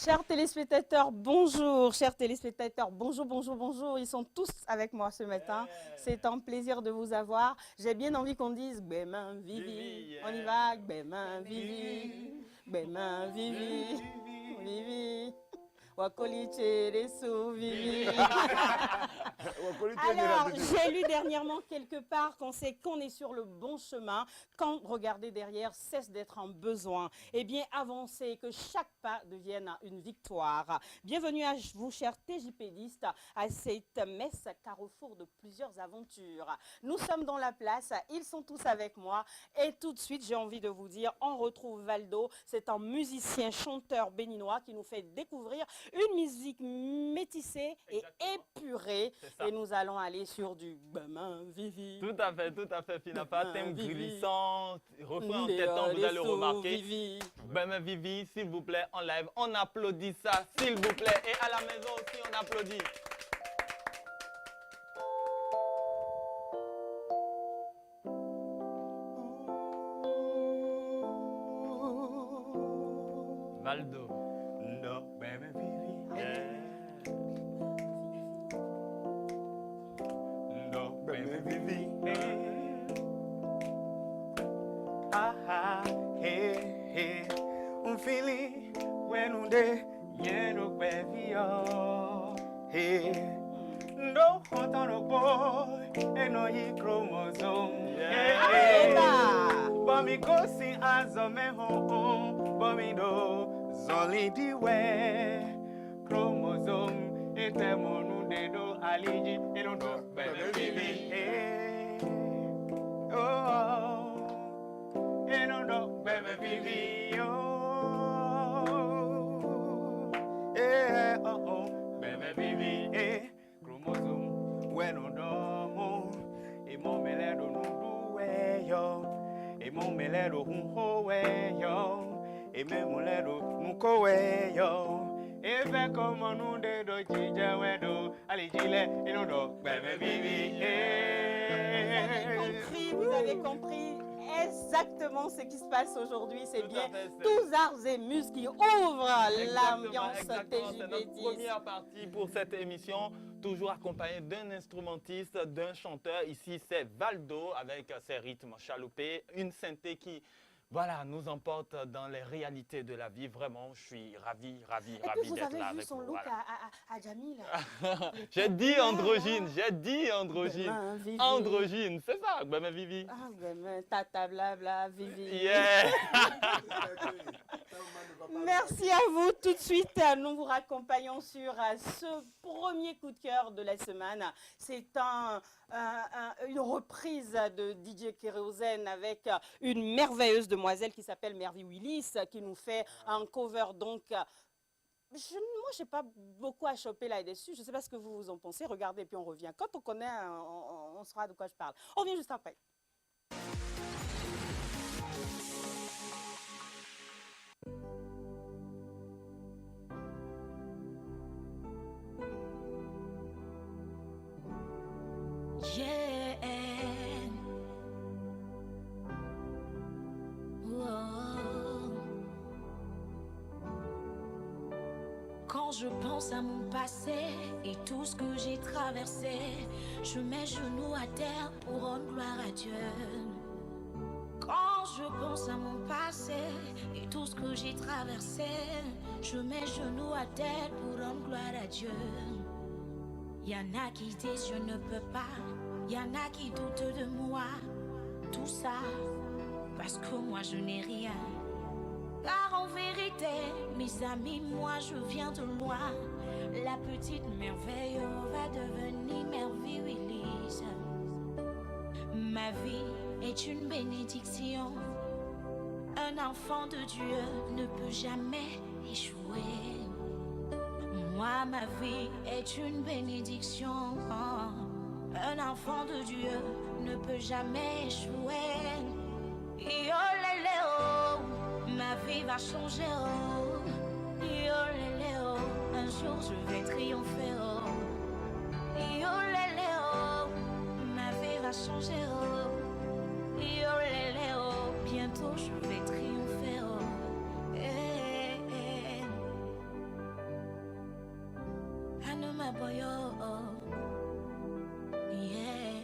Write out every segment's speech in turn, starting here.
Chers téléspectateurs, bonjour. Chers téléspectateurs, bonjour, bonjour, bonjour. Ils sont tous avec moi ce matin. C'est un plaisir de vous avoir. J'ai bien envie qu'on dise Bémin Vivi. On y va, Bémin Vivi. Bémin Vivi. Vivi. Wakoli Tcheresu Vivi. Alors, j'ai lu dernièrement quelque part qu'on sait qu'on est sur le bon chemin, quand regarder derrière cesse d'être un besoin. Eh bien, avancez, que chaque pas devienne une victoire. Bienvenue à vous, chers TJPistes, à cette messe carrefour de plusieurs aventures. Nous sommes dans la place, ils sont tous avec moi. Et tout de suite, j'ai envie de vous dire, on retrouve Valdo. C'est un musicien, chanteur béninois qui nous fait découvrir une musique métissée et épurée. Et nous allons aller sur du Bémin Vivi. Tout à fait, Finafa. Thème glissant, refrain en tête, vous allez remarquer. Bémin Vivi, s'il vous plaît, en live, on applaudit ça, s'il vous plaît. Et à la maison aussi, on applaudit. Valdo. No, Bémin Vivi. No, Bémin Vivi. Ah, ah, hey, hey. Feeling when un day, yeah, no baby, hey. No, hot on a boy, and no, he chromosome. Yeah, but me go see as a man home, but me know. Only the way chromosome et a mon dedo aligi et non baby oh et non baby oh eh oh baby eh chromosome when on domo et mon meledo no we yo et mon meledo ho we yo et même mon lèvre nous coé yo et fait comme nous de do chija wedo allez gilet et non do bébé vivi Vous avez compris exactement ce qui se passe aujourd'hui. C'est bien tous arts et musiques qui ouvrent l'ambiance TJP10. C'est notre première partie pour cette émission, toujours accompagné d'un instrumentiste, d'un chanteur. Ici, c'est Valdo avec ses rythmes chaloupés, une synthé qui voilà, nous emporte dans les réalités de la vie. Vraiment, je suis ravi d'être là avec vous. Vous avez vu son look à Jamil. J'ai dit androgyne, androgyne, c'est ça, Bémin Vivi. Ah, Bémin, tata, blabla, Vivi. Yeah. Merci à vous. Tout de suite, nous vous raccompagnons sur ce premier coup de cœur de la semaine. C'est une reprise de DJ Kérosène avec une merveilleuse demoiselle qui s'appelle Mervy Willis, qui nous fait un cover. Donc, moi, je n'ai pas beaucoup à choper là-dessus. Je ne sais pas ce que vous en pensez. Regardez, puis on revient. Quand on connaît, on saura de quoi je parle. On revient juste après. Yeah. Wow. Quand je pense à mon passé et tout ce que j'ai traversé, je mets genoux à terre pour rendre gloire à Dieu. Quand je pense à mon passé et tout ce que j'ai traversé, je mets genoux à terre pour rendre gloire à Dieu. Y'en a qui disent je ne peux pas, y'en a qui doutent de moi. Tout ça parce que moi je n'ai rien. Car en vérité, mes amis, moi je viens de loin. La petite merveille va devenir Mervy Willis. Ma vie est une bénédiction. Un enfant de Dieu ne peut jamais échouer. Moi, ma vie est une bénédiction. Un enfant de Dieu ne peut jamais échouer. Yo lélé oh, ma vie va changer oh. Yo lélé oh, un jour je vais triompher oh. Yo lélé oh, ma vie va changer oh. Yo lélé oh, bientôt je vais triompher oh. moi boyo. Yeah.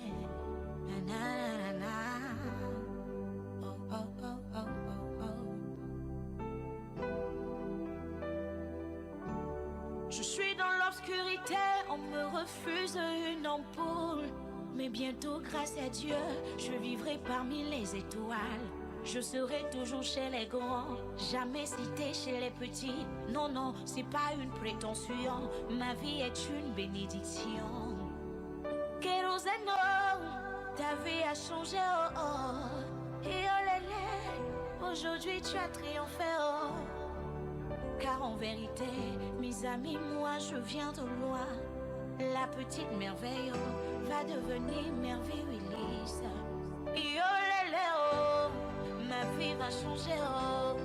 Na na na na. Oh oh oh oh oh oh. Je suis dans l'obscurité, on me refuse une ampoule. Mais bientôt, grâce à Dieu, je vivrai parmi les étoiles. Je serai toujours chez les grands, jamais cité chez les petits. Non, non, c'est pas une prétention, ma vie est une bénédiction. Kérosène, ta vie a changé, oh oh. Et oh lélé, aujourd'hui tu as triomphé, oh. Car en vérité, mes amis, moi je viens de loin. La petite merveille, oh, va devenir merveille Willis. Et oh lélé, oh. Ma vie va changer, oh.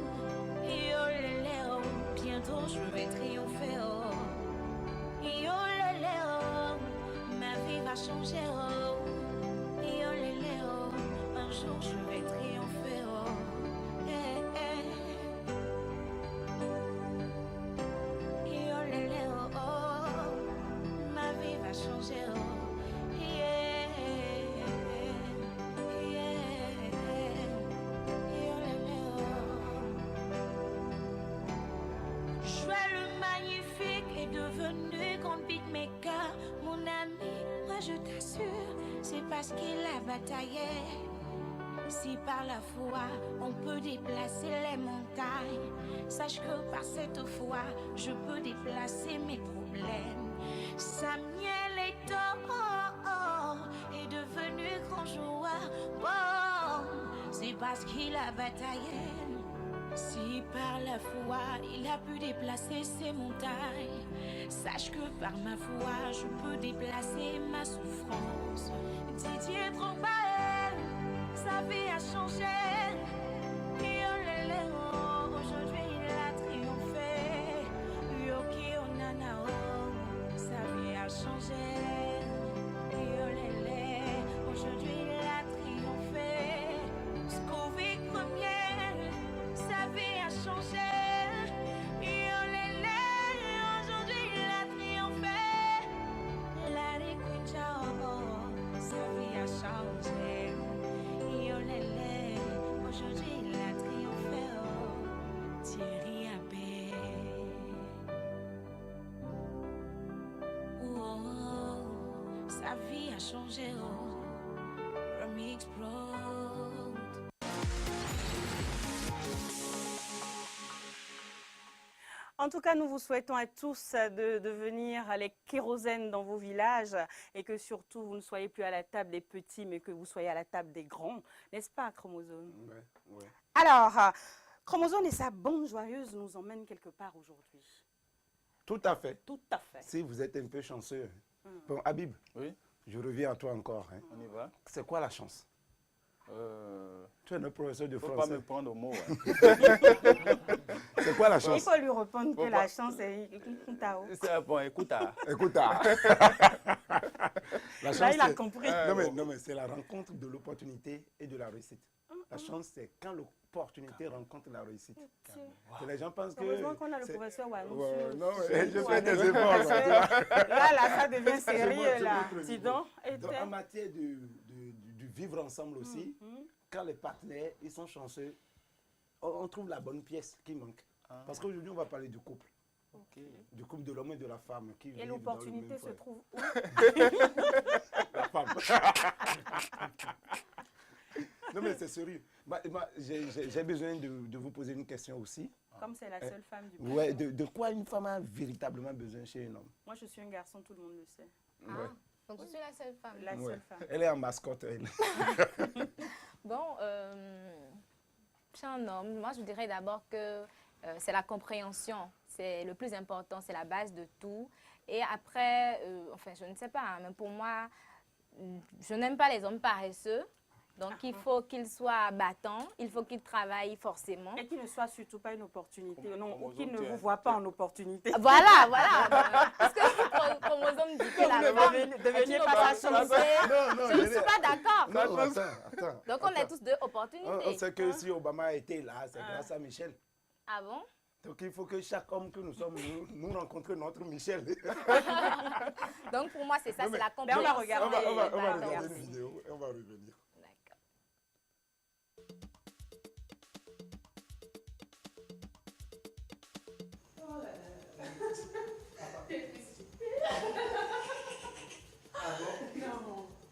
Et oh lélé, oh. Bientôt je vais triompher, oh. Et oh lélé, oh. Ma vie va changer, oh. Et oh lélé, oh. Un jour je vais triompher, oh. Eh, eh. Et oh lélé, oh, oh. Ma vie va changer, oh. Yeah, yeah. Joël le magnifique est devenu grand beatmaker. Mon ami, moi je t'assure, c'est parce qu'il a bataillé. Si par la foi on peut déplacer les montagnes, sache que par cette foi je peux déplacer mes problèmes. Samuel Eto'o est devenu grand joueur. Bon, c'est parce qu'il a bataillé. Si par la foi il a pu déplacer ses montagnes, sache que par ma foi je peux déplacer ma souffrance. Didier Drogba, sa vie a changé. Et oh lélé, oh, aujourd'hui il a triomphé. Yoki Onana, oh, sa vie a changé. Et oh lélé, aujourd'hui il a triomphé. Scoville premier, sa vie a changé. Et oh lélé, aujourd'hui il a triomphé. Larry Quincha, oh, sa vie a changé. Et oh lélé, aujourd'hui il a triomphé, oh. Thierry Abbé. Oh, sa vie a changé, oh. Remix Pro. En tout cas, nous vous souhaitons à tous de devenir les kérosènes dans vos villages et que surtout vous ne soyez plus à la table des petits mais que vous soyez à la table des grands. N'est-ce pas, Chromosome? Ouais, ouais. Alors, Chromosome et sa bande joyeuse nous emmènent quelque part aujourd'hui. Tout à fait. Tout à fait. Si vous êtes un peu chanceux. Bon, Habib, Oui, je reviens à toi encore. Hein. on y va. C'est quoi la chance? Tu es notre professeur de Faut pas français. me prendre au mot. Ouais. C'est quoi la Il chance? faut lui répondre que Faut la pas- chance est Tao. C'est bon, écoute. Écoute, la chance, Là, il a c'est- compris. non, mais c'est la rencontre de l'opportunité et de la réussite. La chance, c'est quand l'opportunité rencontre la réussite. Que les gens pensent que... Heureusement qu'on a le c'est- professeur Wanou. Ouais, sur- non, sur- mais je sur- fais des Wanou. efforts. Parce là, tu que vois. Là, ça devient Je sérieux, là. montre le Dis niveau. donc. Donc, en matière du vivre ensemble aussi, quand les partenaires ils sont chanceux, on trouve la bonne pièce qui manque. Parce qu'aujourd'hui, on va parler du couple. Du couple de l'homme et de la femme qui Et vivent l'opportunité dans le se même trouve où? foyer. La femme. Non, mais c'est sérieux. J'ai besoin de vous poser une question aussi. Comme c'est la seule femme du couple. Ouais, de quoi une femme a véritablement besoin chez un homme? Moi, je suis un garçon, tout le monde le sait. Ouais. Donc, je suis la seule femme. La Ouais. seule femme. Elle est en mascotte, elle. Bon, chez un homme, moi, je dirais d'abord que c'est la compréhension. C'est le plus important, c'est la base de tout. Et après, enfin, je ne sais pas, hein, mais pour moi, je n'aime pas les hommes paresseux. Donc, il faut qu'ils soient battants, il faut qu'ils travaillent forcément. Et qu'il ne soit surtout pas une opportunité. Non, ou Chromosome, qu'il ne tu es- vous voit pas en opportunité. Voilà. Parce que Chromosome dit que la Ne femme devenez est une pas la opportunité. Non, Je ne suis pas d'accord. Non, attends. Donc, on est tous deux opportunités. On sait que si Obama était là, c'est grâce à Michel. Ah bon? Donc il faut que chaque homme que nous sommes, nous rencontrions notre Michel. Donc pour moi, c'est ça, Non, mais c'est la on va compréhension. regarder. On va D'accord. regarder une vidéo et on va revenir. D'accord.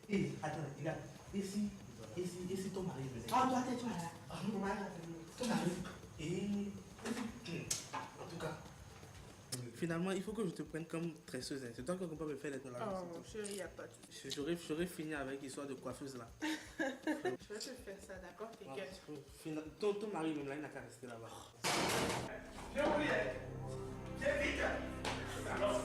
Hé, attends, regarde. Ici ton mari venait. Ah, toi, tais-toi là. Ton mari. Et. En tout cas. Finalement, il faut que je te prenne comme tresseuse. Hein. C'est toi qui ne peux pas me faire lettres là. Oh, chérie, il n'y a pas de souci. J'aurais fini avec l'histoire de coiffeuse là. Je vais te faire ça, d'accord? T'inquiète. Ton mari même là, il n'a qu'à rester là-bas. Viens oublier. Viens vite. Alors,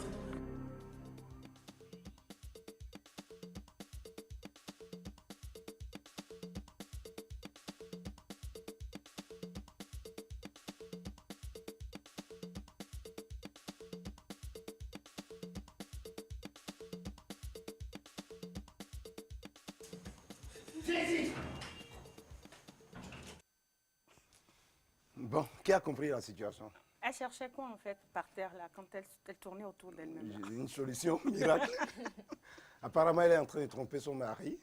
Bon, qui a compris la situation? Elle cherchait quoi en fait par terre là quand elle tournait autour d'elle-même là? J'ai une solution miracle. Apparemment, elle est en train de tromper son mari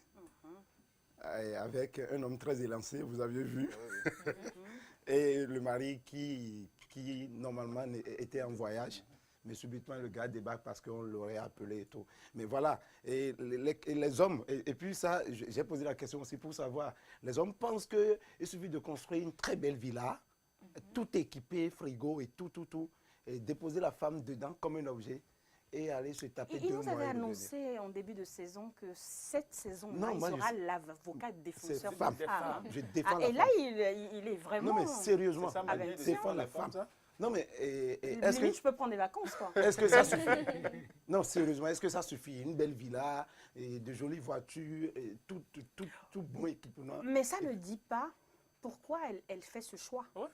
avec un homme très élancé, vous aviez vu. Et le mari qui normalement était en voyage, mais subitement le gars débarque parce qu'on l'aurait appelé et tout. Mais voilà, et les hommes, et puis ça, j'ai posé la question aussi pour savoir, les hommes pensent qu'il suffit de construire une très belle villa, tout équipé, frigo et tout, et déposer la femme dedans comme un objet et aller se taper 2 mois. Il nous avait et revenir. annoncé en début de saison que cette saison-là, Non, il moi, sera l'avocat défenseur C'est des femme. femmes. Je défends Ah, la et là, femme. il est vraiment... Non mais sérieusement, C'est ça, Ah ma ben, vie, je défends la femme, femme. ça. Non mais est-ce Limite, que je peux prendre des vacances, quoi. est-ce que ça suffit? Non sérieusement, est-ce que ça suffit? Une belle villa, et de jolies voitures, et tout bon équipement. Mais ça ne dit pas pourquoi elle fait ce choix. Ouais.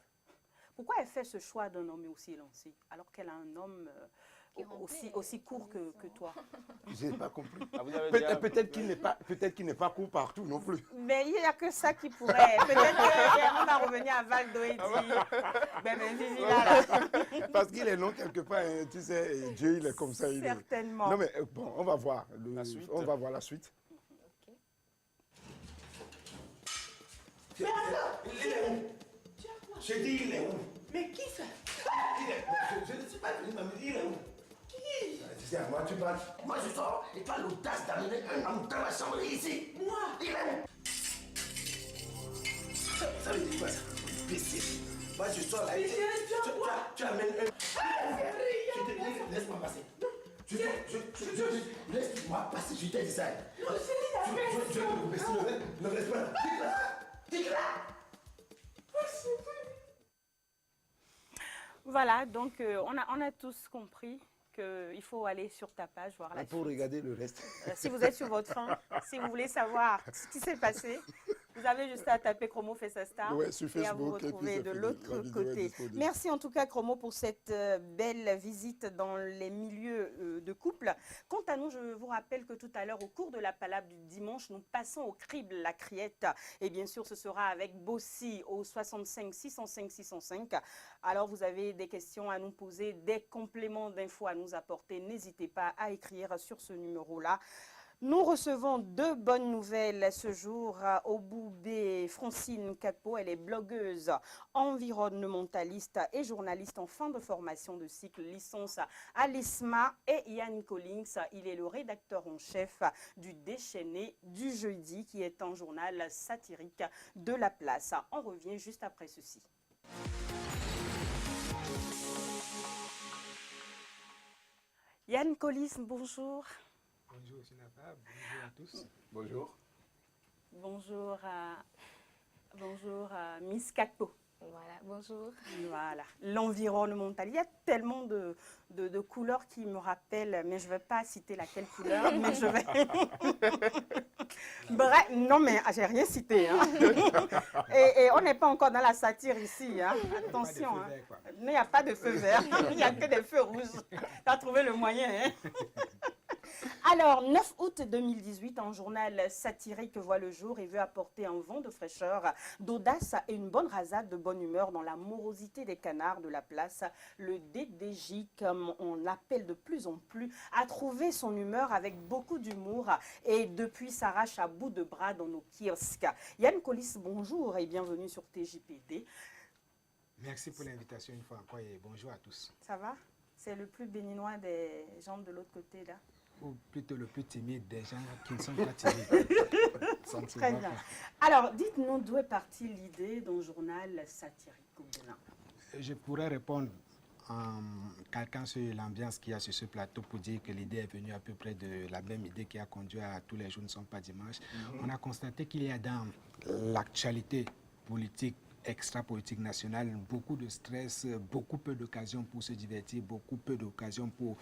Pourquoi elle fait ce choix d'un homme aussi élancé, alors qu'elle a un homme Qui remplit aussi court que toi. Je n'ai pas compris. Ah, vous avez déjà- Peut-être qu'il n'est pas court partout non plus. Mais il n'y a que ça qui pourrait. Peut-être qu'on va revenir à Val d'Oedi. Ben, Vivi, là. Parce qu'il est long quelque part, hein, tu sais, et Dieu il est comme ça. Il est... Certainement. Non mais bon, on va voir. La suite. On va voir la suite. Il est où? Je dis, il est où? Mais qui ça? Je ne suis pas venu, mais il est où? Qui? Tu sais, à moi tu parles. Moi je sors et tu as l'audace d'amener un homme dans la chambre ici. Moi? Il est où? Ça veut dire quoi ça? Imbécile. Moi je sors là. Mais chérie, tu as quoi? Tu amènes un. Chérie, Je te dis, laisse-moi passer. Laisse-moi passer, je t'ai dit ça. non, chérie, Je vais te couper, ne laisse pas. Dis-le. Voilà, donc on a tous compris qu'il faut aller sur ta page, voir la Pour suite. regarder le reste. Si vous êtes sur votre faim, si vous voulez savoir ce qui s'est passé, vous avez juste à taper Chromo fait sa star Ouais, sur et à vous Facebook, et puis retrouver c'est de fini. l'autre La vidéo est côté. disponible. Merci en tout cas Chromo pour cette belle visite dans les milieux de couple. Quant à nous, je vous rappelle que tout à l'heure, au cours de la palabre du dimanche, nous passons au crible la criette. Et bien sûr, ce sera avec Bossy au 65 605 605. Alors, vous avez des questions à nous poser, des compléments d'infos à nous apporter. N'hésitez pas à écrire sur ce numéro-là. Nous recevons 2 bonnes nouvelles ce jour. Oboubé Francine Capo, elle est blogueuse, environnementaliste et journaliste en fin de formation de cycle licence à l'ISMA. Et Yann Collins, il est le rédacteur en chef du Déchaîné du jeudi, qui est un journal satirique de la place. On revient juste après ceci. Yann Collins, bonjour. Bonjour Sinapa, bonjour à tous. Bonjour. Bonjour Miss Capo. Voilà, bonjour. Voilà, l'environnemental. Il y a tellement de couleurs qui me rappellent, mais je ne vais pas citer laquelle couleur, mais je vais... Bref, non mais j'ai rien cité. Hein. Et on n'est pas encore dans la satire ici. Hein. Attention, hein. Il n'y a pas de feu vert, il n'y a que des feux rouges. Tu as trouvé le moyen. Hein. Alors, 9 août 2018, un journal satirique voit le jour et veut apporter un vent de fraîcheur, d'audace et une bonne rasade de bonne humeur dans la morosité des canards de la place. Le DDJ, comme on l'appelle de plus en plus, a trouvé son humeur avec beaucoup d'humour et depuis s'arrache à bout de bras dans nos kiosques. Yann Collis, bonjour et bienvenue sur TJPD. Merci pour l'invitation une fois encore et bonjour à tous. Ça va? C'est le plus béninois des gens de l'autre côté là. Ou plutôt le plus timide des gens qui ne sont pas timides. Ça ne se Très voit bien. pas. Alors, dites-nous d'où est partie l'idée d'un journal satirique au Bénin? Je pourrais répondre en calquant sur l'ambiance qu'il y a sur ce plateau pour dire que l'idée est venue à peu près de la même idée qui a conduit à Tous les jours ne sont pas dimanche. On a constaté qu'il y a dans l'actualité politique extra-politique nationale, beaucoup de stress, beaucoup peu d'occasions pour se divertir, beaucoup peu d'occasions pour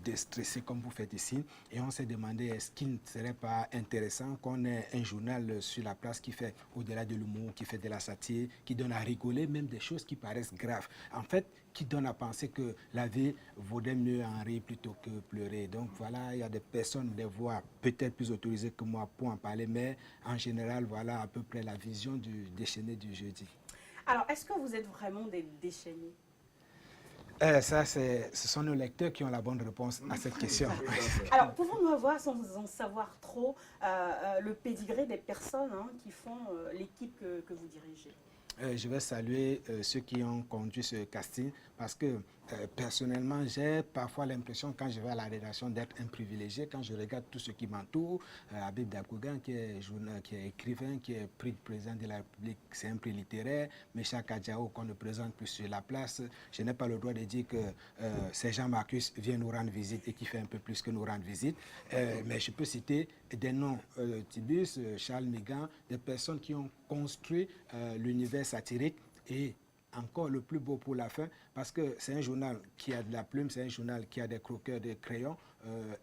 déstresser comme vous faites ici. Et on s'est demandé est-ce qu'il ne serait pas intéressant qu'on ait un journal sur la place qui fait au-delà de l'humour, qui fait de la satire, qui donne à rigoler, même des choses qui paraissent graves. En fait, qui donne à penser que la vie vaudrait mieux en rire plutôt que pleurer. Donc voilà, il y a des personnes, des voix peut-être plus autorisées que moi pour en parler, mais en général, voilà à peu près la vision du déchaîné du jeudi. Alors, est-ce que vous êtes vraiment des déchaînés? Ce sont nos lecteurs qui ont la bonne réponse à cette question. Alors, pouvons-nous avoir, sans en savoir trop, le pédigré des personnes qui font l'équipe que vous dirigez? Je vais saluer ceux qui ont conduit ce casting parce que personnellement, j'ai parfois l'impression quand je vais à la rédaction d'être un privilégié quand je regarde tout ce qui m'entoure. Habib Dakougan qui est écrivain, qui est prix président de la République, c'est un prix littéraire. Mecha Kadjao qu'on ne présente plus sur la place. Je n'ai pas le droit de dire que c'est Jean-Marcus vient nous rendre visite et qui fait un peu plus que nous rendre visite. Mais je peux citer des noms, Tibus, Charles Migan, des personnes qui ont construit l'univers satirique et encore le plus beau pour la fin, parce que c'est un journal qui a de la plume, c'est un journal qui a des croqueurs, des crayons.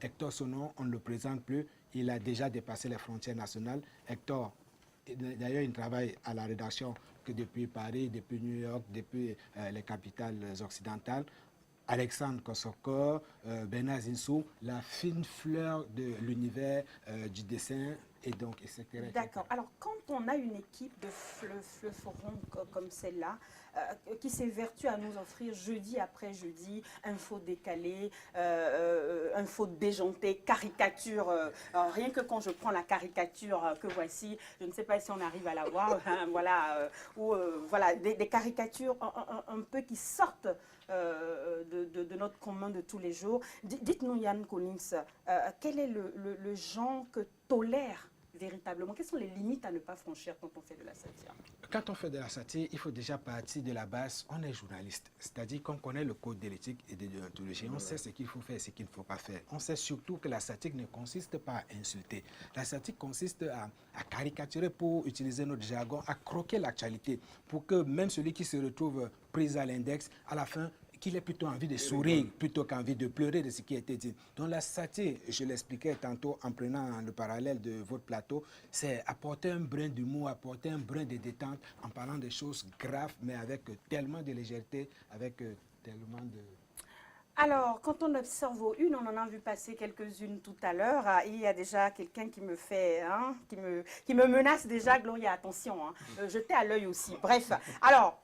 Hector Sonon, on ne le présente plus, il a déjà dépassé les frontières nationales. Hector, d'ailleurs, il travaille à la rédaction que depuis Paris, depuis New York, depuis les capitales occidentales. Alexandre Kosoko, Bernard Zinsou, la fine fleur de l'univers du dessin, et donc, etc. D'accord. Alors, quand on a une équipe de fleuferons comme celle-là, qui s'évertue à nous offrir jeudi après jeudi, infos décalées, infos déjantées, caricatures, rien que quand je prends la caricature que voici, je ne sais pas si on arrive à la voir, voilà, voilà, des caricatures un peu qui sortent de notre commun de tous les jours. Dites-nous, Yann Collins, quel est le genre que tolère véritablement? Quelles sont les limites à ne pas franchir quand on fait de la satire? Quand on fait de la satire, il faut déjà partir de la base, on est journaliste. C'est-à-dire qu'on connaît le code de l'éthique et de déontologie. On sait ce qu'il faut faire et ce qu'il ne faut pas faire. On sait surtout que la satire ne consiste pas à insulter. La satire consiste à caricaturer, pour utiliser notre jargon, à croquer l'actualité, pour que même celui qui se retrouve pris à l'index, à la fin, qu'il ait plutôt envie de sourire plutôt qu'envie de pleurer de ce qui a été dit. Donc la satire, je l'expliquais tantôt en prenant le parallèle de votre plateau, c'est apporter un brin d'humour, apporter un brin de détente en parlant des choses graves, mais avec tellement de légèreté, avec tellement de... Alors, quand on observe une, on en a vu passer quelques-unes tout à l'heure. Il y a déjà quelqu'un qui me fait, qui me menace déjà. Gloria, attention, jetez à l'œil aussi. Bref, alors,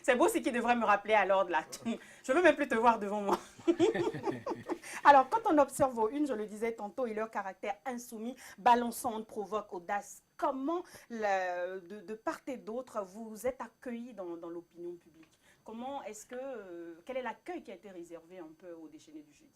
c'est beau, c'est qui devrait me rappeler à l'ordre là. Je ne veux même plus te voir devant moi. Alors, quand on observe une, je le disais tantôt, et leur caractère insoumis, balançant, provoque, audace. Comment, de part et d'autre, vous êtes accueillis dans l'opinion publique? Comment est-ce que, quel est l'accueil qui a été réservé un peu aux déchaînés du jeudi?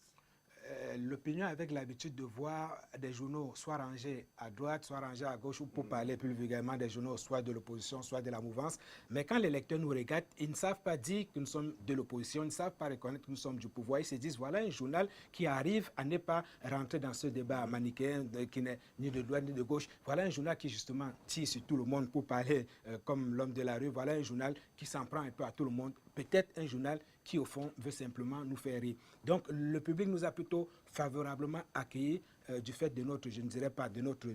L'opinion avec l'habitude de voir des journaux soit rangés à droite, soit rangés à gauche, ou pour parler plus vulgairement des journaux soit de l'opposition, soit de la mouvance. Mais quand les lecteurs nous regardent, ils ne savent pas dire que nous sommes de l'opposition, ils ne savent pas reconnaître que nous sommes du pouvoir. Ils se disent, voilà un journal qui arrive à ne pas rentrer dans ce débat manichéen qui n'est ni de droite ni de gauche. Voilà un journal qui justement tire sur tout le monde pour parler comme l'homme de la rue. Voilà un journal qui s'en prend un peu à tout le monde. Peut-être un journal qui, au fond, veut simplement nous faire rire. Donc, le public nous a plutôt favorablement accueillis du fait de notre, je ne dirais pas de notre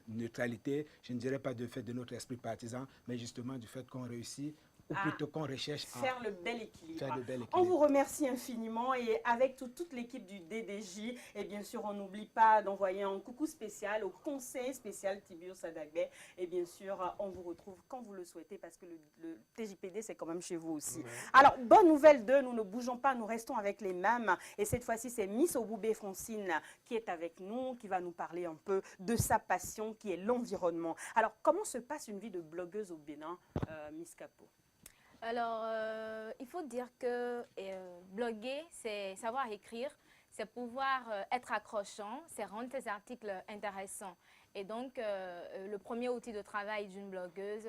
neutralité, je ne dirais pas du fait de notre esprit partisan, mais justement du fait qu'on réussit ou plutôt qu'on recherche à faire le bel équilibre. faire le bel On équilibre. vous remercie infiniment et avec toute l'équipe du DDJ, et bien sûr, on n'oublie pas d'envoyer un coucou spécial au conseil spécial Tibio Sadagbe. Et bien sûr, on vous retrouve quand vous le souhaitez parce que le TJPD, c'est quand même chez vous aussi. Ouais. Alors, bonne nouvelle de nous ne bougeons pas, nous restons avec les mêmes. Et cette fois-ci, c'est Miss Oboubé Francine qui est avec nous, qui va nous parler un peu de sa passion qui est l'environnement. Alors, comment se passe une vie de blogueuse au Bénin, Miss Capo? Alors, il faut dire que bloguer, c'est savoir écrire, c'est pouvoir être accrochant, c'est rendre tes articles intéressants. Et donc, le premier outil de travail d'une blogueuse,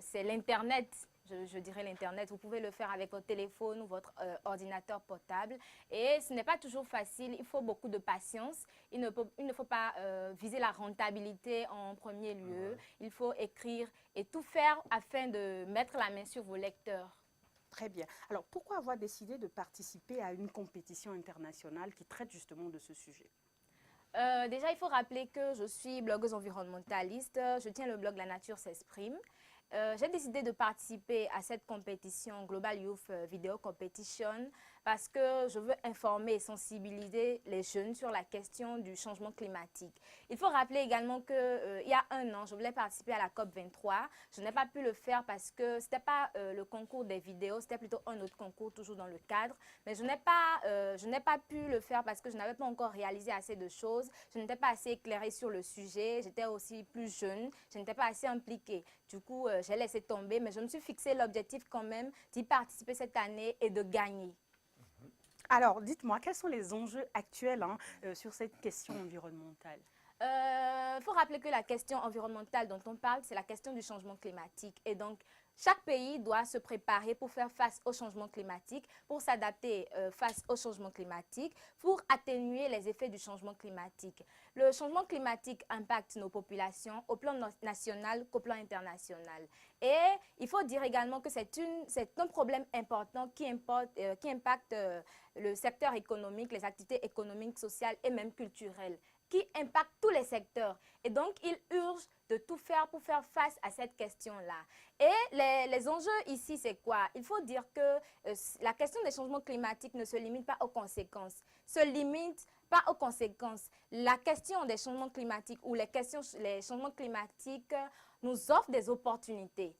c'est l'Internet. Je dirais l'Internet. Vous pouvez le faire avec votre téléphone ou votre ordinateur portable. Et ce n'est pas toujours facile. Il faut beaucoup de patience. Il ne faut pas viser la rentabilité en premier lieu. Il faut écrire et tout faire afin de mettre la main sur vos lecteurs. Très bien. Alors, pourquoi avoir décidé de participer à une compétition internationale qui traite justement de ce sujet? Déjà, il faut rappeler que je suis blogueuse environnementaliste. Je tiens le blog La Nature s'exprime. J'ai décidé de participer à cette compétition Global Youth Video Competition parce que je veux informer et sensibiliser les jeunes sur la question du changement climatique. Il faut rappeler également qu'il y a un an, je voulais participer à la COP23. Je n'ai pas pu le faire parce que ce n'était pas le concours des vidéos, c'était plutôt un autre concours, toujours dans le cadre. Mais je n'ai pas pu le faire parce que je n'avais pas encore réalisé assez de choses. Je n'étais pas assez éclairée sur le sujet. J'étais aussi plus jeune. Je n'étais pas assez impliquée. Du coup, j'ai laissé tomber. Mais je me suis fixé l'objectif quand même d'y participer cette année et de gagner. Alors, dites-moi, quels sont les enjeux actuels sur cette question environnementale? Il faut rappeler que la question environnementale dont on parle, c'est la question du changement climatique. Et donc, chaque pays doit se préparer pour faire face au changement climatique, pour s'adapter face au changement climatique, pour atténuer les effets du changement climatique. Le changement climatique impacte nos populations au plan national qu'au plan international. Et il faut dire également que c'est un problème important qui impacte le secteur économique, les activités économiques, sociales et même culturelles, qui impacte tous les secteurs. Et donc, il urge de tout faire pour faire face à cette question-là. Et les enjeux ici, c'est quoi? Il faut dire que la question des changements climatiques ne se limite pas aux conséquences, La question des changements climatiques ou les changements climatiques nous offrent des opportunités.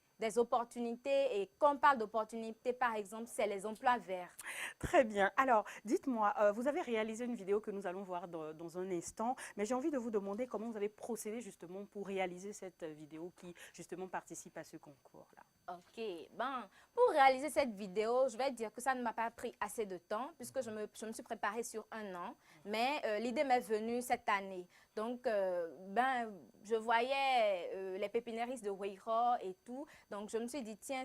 Et quand on parle d'opportunités, par exemple, c'est les emplois verts. Très bien. Alors, dites-moi, vous avez réalisé une vidéo que nous allons voir dans un instant, mais j'ai envie de vous demander comment vous avez procédé justement pour réaliser cette vidéo qui justement participe à ce concours-là. Ok, pour réaliser cette vidéo, je vais dire que ça ne m'a pas pris assez de temps puisque je me suis préparée sur un an, mais l'idée m'est venue cette année. Donc, je voyais les pépiniéristes de Weiro et tout, donc je me suis dit, tiens,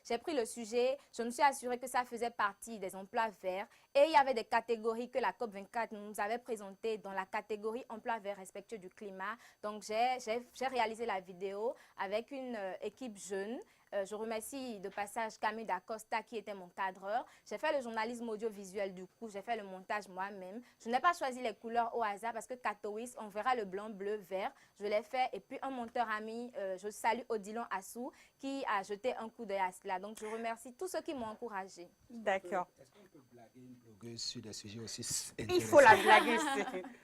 j'ai pris le sujet, je me suis assurée que ça faisait partie des emplois verts et il y avait des catégories que la COP24 nous avait présentées dans la catégorie emplois verts respectueux du climat. Donc, j'ai réalisé la vidéo avec une équipe jeune. Je remercie de passage Camille Dacosta qui était mon cadreur. J'ai fait le journalisme audiovisuel du coup, j'ai fait le montage moi-même. Je n'ai pas choisi les couleurs au hasard parce que Katowice, on verra le blanc, bleu, vert. Je l'ai fait et puis un monteur ami, je salue Odilon Assou qui a jeté un coup d'œil à cela. Donc je remercie tous ceux qui m'ont encouragé. D'accord. Est-ce qu'on peut blaguer une blogueuse sur des sujets aussi Il intéressants? faut la blaguer.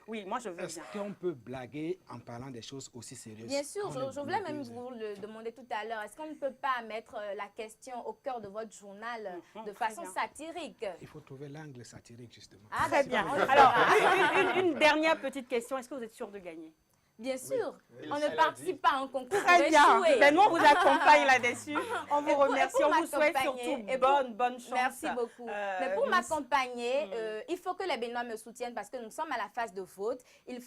Oui, moi je veux Est-ce bien. qu'on peut blaguer en parlant des choses aussi sérieuses? Bien sûr, Quand je les voulais même blogueuses- vous le demander tout à l'heure. Est-ce qu'on ne peut pas mettre la question au cœur de votre journal de très façon bien. satirique? Il faut trouver l'angle satirique, justement. Ah, Très d'accord. bien. Alors, une dernière petite question. Est-ce que vous êtes sûr de gagner? Bien sûr, on Elle ne a participe pas à un concours pour Très bien. échouer. Ben, nous, on vous accompagne là-dessus. On vous Et pour remercie. On vous souhaite m'accompagner, surtout et pour- bonne chance. Merci beaucoup. Mais pour Miss. m'accompagner, il faut que les Béninois me soutiennent parce que nous sommes à la phase de vote. Il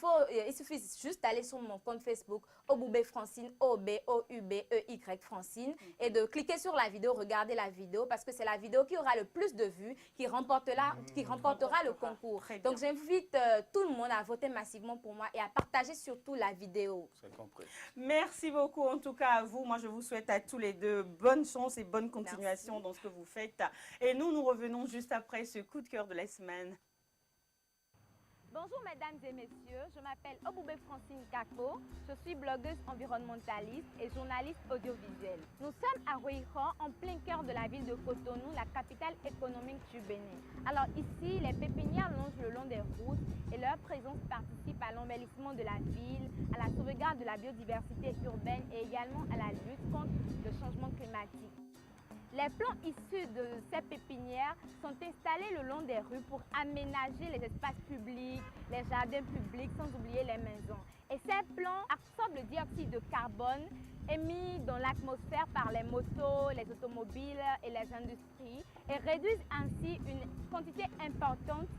suffit juste d'aller sur mon compte Facebook, Oboubé Francine, O-B-O-U-B-E-Y Francine, et de cliquer sur la vidéo, regarder la vidéo parce que c'est la vidéo qui aura le plus de vues qui remportera le concours. Très bien. Donc j'invite tout le monde à voter massivement pour moi et à partager surtout la vidéo. C'est compris. Merci beaucoup en tout cas à vous. Moi, je vous souhaite à tous les deux bonne chance et bonne continuation dans ce que vous faites. Et nous revenons juste après ce coup de cœur de la semaine. Bonjour mesdames et messieurs, je m'appelle Oboubé Francine Kako, je suis blogueuse environnementaliste et journaliste audiovisuelle. Nous sommes à Ruiron, en plein cœur de la ville de Cotonou, la capitale économique du Bénin. Alors ici, les pépinières longent le long des routes et leur présence participe à l'embellissement de la ville, à la sauvegarde de la biodiversité urbaine et également à la lutte contre le changement climatique. Les plants issus de ces pépinières sont installés le long des rues pour aménager les espaces publics, les jardins publics, sans oublier les maisons. Et ces plants absorbent le dioxyde de carbone émis dans l'atmosphère par les motos, les automobiles et les industries et réduisent ainsi une quantité importante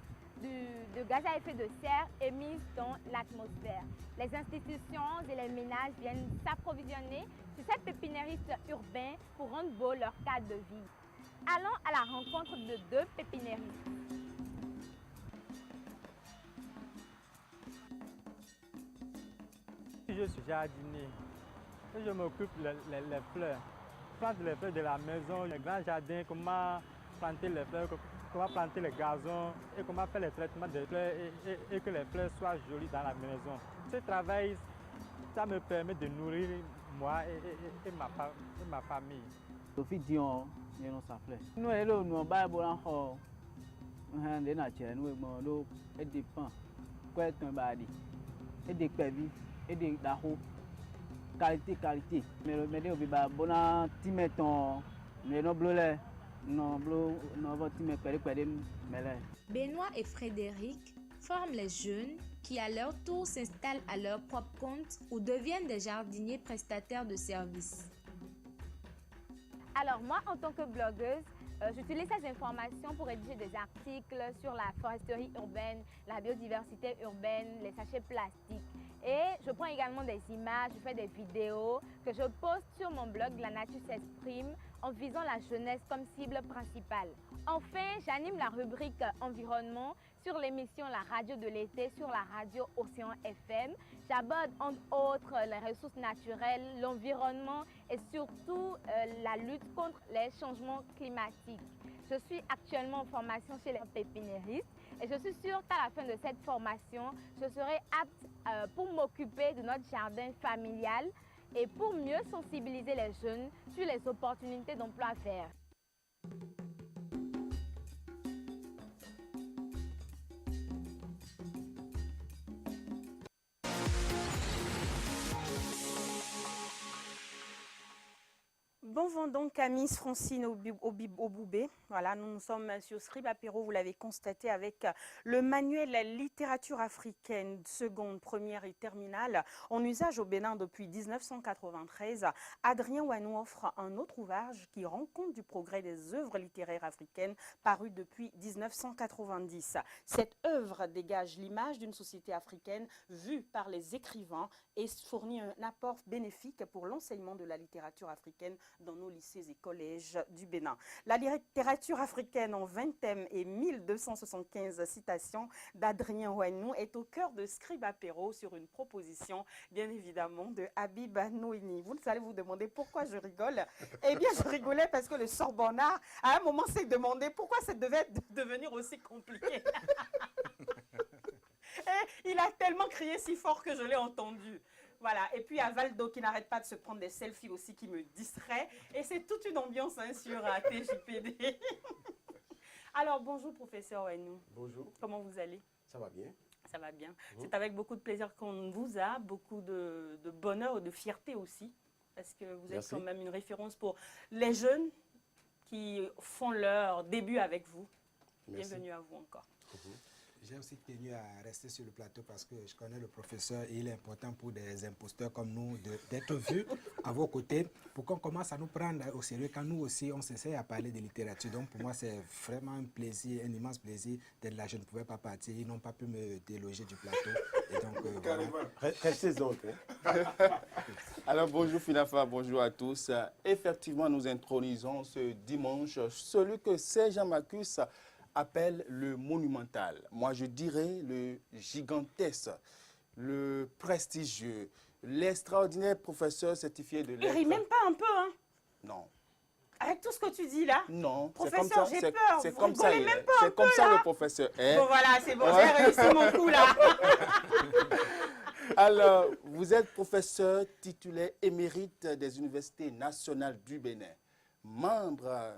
de gaz à effet de serre émis dans l'atmosphère. Les institutions et les ménages viennent s'approvisionner sur ces pépiniéristes urbains pour rendre beau leur cadre de vie. Allons à la rencontre de deux pépiniéristes. Je suis jardinier et je m'occupe les fleurs. Je plante les fleurs de la maison, le grand jardin, comment planter les fleurs, comment planter les gazons et comment faire les traitements des fleurs et que les fleurs soient jolies dans la maison. Ce travail, ça me permet de nourrir moi et ma famille. Sophie Dion, nous ça fait. Nous hello nous Bible en haut. Nous avons des natures, nous avons et des pains, quoi est un badi, et des pévis, et des daho, qualité. Mais le médias au biba bon timeton, mais non bleu. Benoît et Frédéric forment les jeunes qui à leur tour s'installent à leur propre compte ou deviennent des jardiniers prestataires de services. Alors moi, en tant que blogueuse, j'utilise ces informations pour rédiger des articles sur la foresterie urbaine, la biodiversité urbaine, les sachets plastiques. Et je prends également des images, je fais des vidéos que je poste sur mon blog La Nature s'exprime en visant la jeunesse comme cible principale. Enfin, j'anime la rubrique environnement sur l'émission La Radio de l'été sur la radio Océan FM. J'aborde entre autres les ressources naturelles, l'environnement et surtout la lutte contre les changements climatiques. Je suis actuellement en formation chez les pépiniéristes et je suis sûre qu'à la fin de cette formation, je serai apte pour m'occuper de notre jardin familial et pour mieux sensibiliser les jeunes sur les opportunités d'emploi verts. Bon vent donc à Miss Francine Oboubé. Voilà, nous sommes sur Scribe Apéro, vous l'avez constaté, avec le manuel La littérature africaine, seconde, première et terminale, en usage au Bénin depuis 1993. Adrien Ouanou offre un autre ouvrage qui rend compte du progrès des œuvres littéraires africaines paru depuis 1990. Cette œuvre dégage l'image d'une société africaine vue par les écrivains et fournit un apport bénéfique pour l'enseignement de la littérature africaine dans nos lycées et collèges du Bénin. La littérature africaine en 20 thèmes et 1275 citations d'Adrien Ouanou est au cœur de Scribe Apéro sur une proposition, bien évidemment, de Habiba Noini. Vous allez vous demander pourquoi je rigole. Eh bien, je rigolais parce que le Sorbonnard, à un moment, s'est demandé pourquoi ça devait devenir aussi compliqué. Et il a tellement crié si fort que je l'ai entendu. Voilà, et puis il y a Valdo qui n'arrête pas de se prendre des selfies aussi qui me distrait. Et c'est toute une ambiance hein, sur TJPD. Alors, bonjour professeur Ouanou. Bonjour. Comment vous allez? Ça va bien. Ça va bien. C'est avec beaucoup de plaisir qu'on vous a, beaucoup de bonheur et de fierté aussi. Parce que vous êtes quand même une référence pour les jeunes qui font leur début avec vous. Merci. Bienvenue à vous encore. J'ai aussi tenu à rester sur le plateau parce que je connais le professeur et il est important pour des imposteurs comme nous d'être vus à vos côtés pour qu'on commence à nous prendre au sérieux quand nous aussi on s'essaie à parler de littérature. Donc pour moi c'est vraiment un plaisir, un immense plaisir d'être là. Je ne pouvais pas partir, ils n'ont pas pu me déloger du plateau. Et donc, Restez donc. Hein. Alors bonjour Finafa, bonjour à tous. Effectivement nous intronisons ce dimanche celui que Serge Macus appelle le monumental. Moi, je dirais le gigantesque, le prestigieux, l'extraordinaire professeur certifié de lettres. Il rit même pas un peu, hein? Non. Avec tout ce que tu dis là? Non, Professeur, j'ai peur. C'est Vous comme ça, rigolez même pas un c'est comme peu, ça là. le professeur est. Bon, voilà, c'est bon, Ouais. j'ai réussi mon coup là. Alors, vous êtes professeur titulaire émérite des universités nationales du Bénin, membre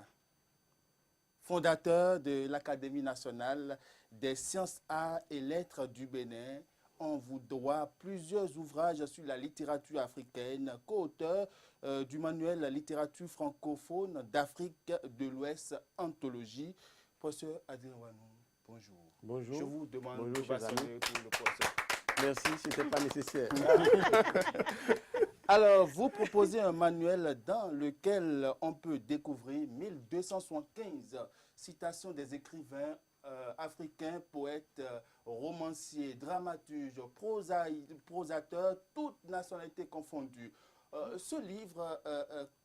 fondateur de l'Académie nationale des sciences, arts et lettres du Bénin. On vous doit plusieurs ouvrages sur la littérature africaine, co-auteur du manuel La littérature francophone d'Afrique de l'Ouest, anthologie. Professeur Adrien Wanou, bonjour. Bonjour. Je vous demande Bonjour, de chers amis. bastonner autour le professeur. Merci, ce n'était pas nécessaire. Alors, vous proposez un manuel dans lequel on peut découvrir 1275 citations des écrivains africains, poètes, romanciers, dramaturges, prosateurs, toutes nationalités confondues. Ce livre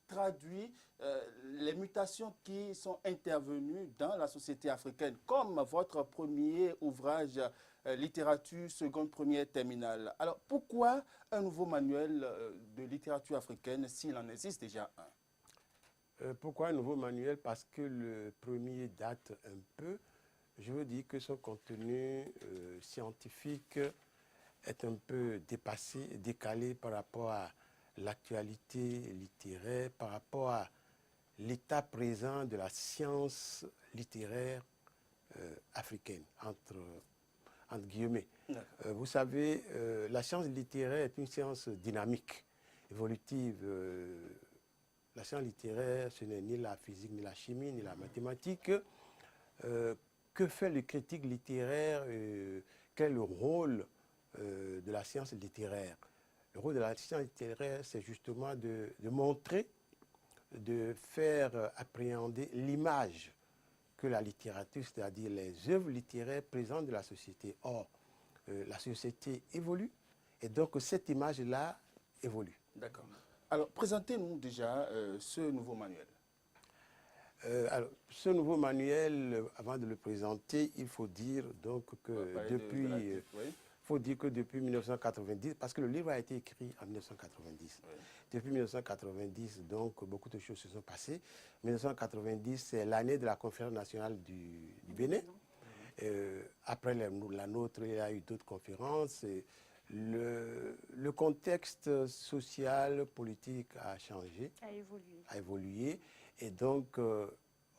traduit les mutations qui sont intervenues dans la société africaine, comme votre premier ouvrage littérature seconde, première, terminale. Alors, pourquoi un nouveau manuel de littérature africaine s'il en existe déjà un? Pourquoi un nouveau manuel? Parce que le premier date un peu. Je veux dire que son contenu scientifique est un peu dépassé, décalé par rapport à l'actualité littéraire, par rapport à l'état présent de la science littéraire africaine, entre guillemets. Vous savez, la science littéraire est une science dynamique, évolutive. La science littéraire, ce n'est ni la physique, ni la chimie, ni la mathématique. Que fait le critique littéraire? Quel est le rôle de la science littéraire? Le rôle de la science littéraire, c'est justement de montrer, de faire appréhender l'image que la littérature, c'est-à-dire les œuvres littéraires présentent de la société. Or, la société évolue et donc cette image-là évolue. D'accord. Alors, présentez-nous déjà ce nouveau manuel. Alors, ce nouveau manuel, avant de le présenter, il faut dire donc que depuis 1990, parce que le livre a été écrit en 1990. Oui. Depuis 1990, donc, beaucoup de choses se sont passées. 1990, c'est l'année de la conférence nationale du Bénin. Après la nôtre, il y a eu d'autres conférences. Le contexte social, politique a changé, a évolué. Et donc,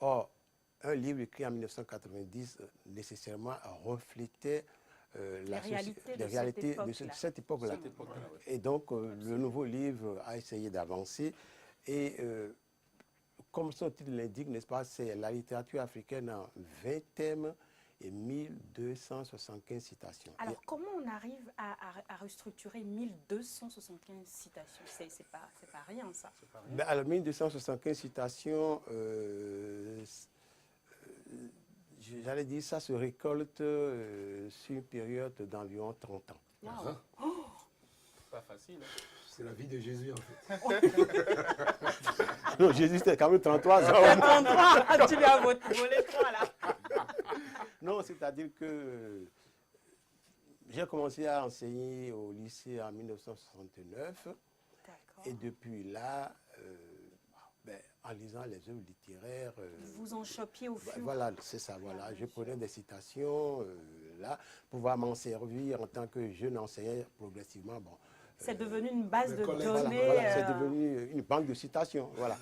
un livre écrit en 1990 nécessairement reflétait les réalités de cette époque-là. Et donc, le nouveau livre a essayé d'avancer. Et comme son titre l'indique, n'est-ce pas, c'est la littérature africaine en 20 thèmes et 1275 citations. Alors, comment on arrive à restructurer 1275 citations? C'est pas rien, ça. Ben, alors, 1275 citations, j'allais dire, ça se récolte sur une période d'environ 30 ans. Wow. Pas facile. Hein? C'est la vie de Jésus, en fait. Non, Jésus, c'était quand même 33 ans. 33, tu lui as volé 3, là. Non, c'est-à-dire que j'ai commencé à enseigner au lycée en 1969. Et depuis là, en lisant les œuvres littéraires... vous en chopiez au fur. Voilà, c'est ça, voilà. Je prenais des citations, là, pour pouvoir m'en servir en tant que jeune enseignant progressivement. Bon, c'est devenu une base de données. Voilà, c'est devenu une banque de citations. Voilà.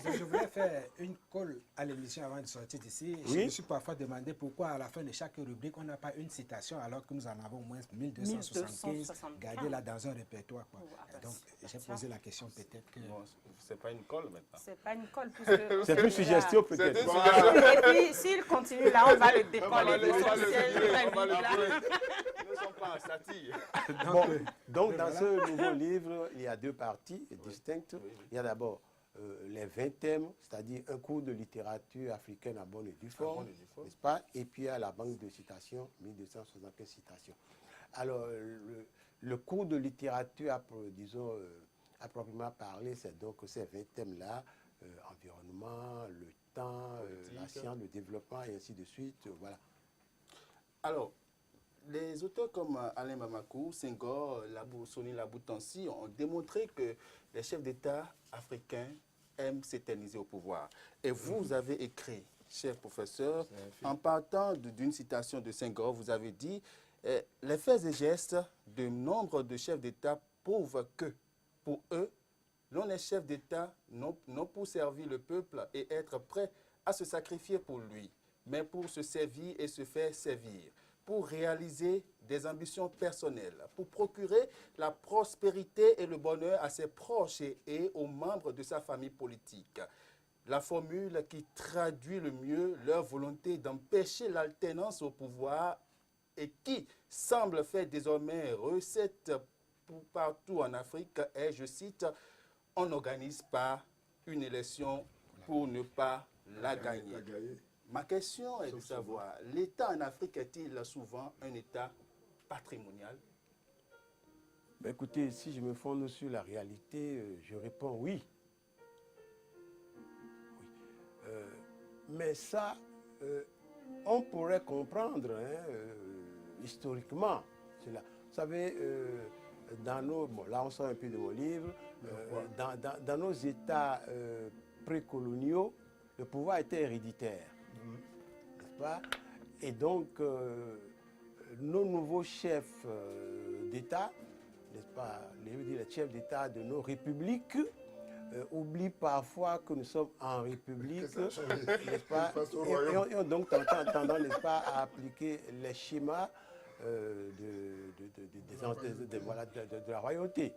Je voulais faire une call à l'émission avant de sortir d'ici. Oui? Je me suis parfois demandé pourquoi à la fin de chaque rubrique, on n'a pas une citation alors que nous en avons au moins 1275 gardées là dans un répertoire. Quoi. Donc, j'ai posé la question peut-être que... Bon, c'est pas une colle maintenant. C'est pas une colle. C'est une suggestion peut-être. Et puis, s'il continue là, on va le décoller. Nous ne sommes pas en satire. Donc, dans ce nouveau livre, il y a deux parties distinctes. Il y a d'abord les 20 thèmes, c'est-à-dire un cours de littérature africaine à bonne et due forme, n'est-ce pas? Et puis il y a la banque de citations, 1275 citations. Alors, le cours de littérature, disons, à proprement parler, c'est donc ces 20 thèmes-là, environnement, le temps, la science, le développement, et ainsi de suite, voilà. Alors, les auteurs comme Alain Mamakou, Senghor, Soni Laboutansi ont démontré que les chefs d'État africains aiment s'éterniser au pouvoir. Et vous avez écrit, cher professeur, en partant d'une citation de Senghor, vous avez dit « Les faits et gestes de nombre de chefs d'État prouvent que, pour eux, l'on est chef d'État non pour servir le peuple et être prêt à se sacrifier pour lui, mais pour se servir et se faire servir, pour réaliser des ambitions personnelles, pour procurer la prospérité et le bonheur à ses proches et aux membres de sa famille politique. La formule qui traduit le mieux leur volonté d'empêcher l'alternance au pouvoir et qui semble faire désormais recette partout en Afrique est, je cite, « On n'organise pas une élection pour ne pas la gagner ». Ma question est de savoir, l'État en Afrique est-il souvent un État patrimonial? Ben écoutez, si je me fonde sur la réalité, je réponds oui. Mais ça, on pourrait comprendre historiquement cela. Vous savez, dans nos, bon, là on sort un peu de mon livre, dans nos États précoloniaux, le pouvoir était héréditaire, n'est-ce pas? Et donc, nos nouveaux chefs d'État, n'est-ce pas, les chefs d'État de nos républiques, oublient parfois que nous sommes en république, n'est-ce pas? Et ont donc tendance, n'est-ce pas, à appliquer les schémas de la royauté.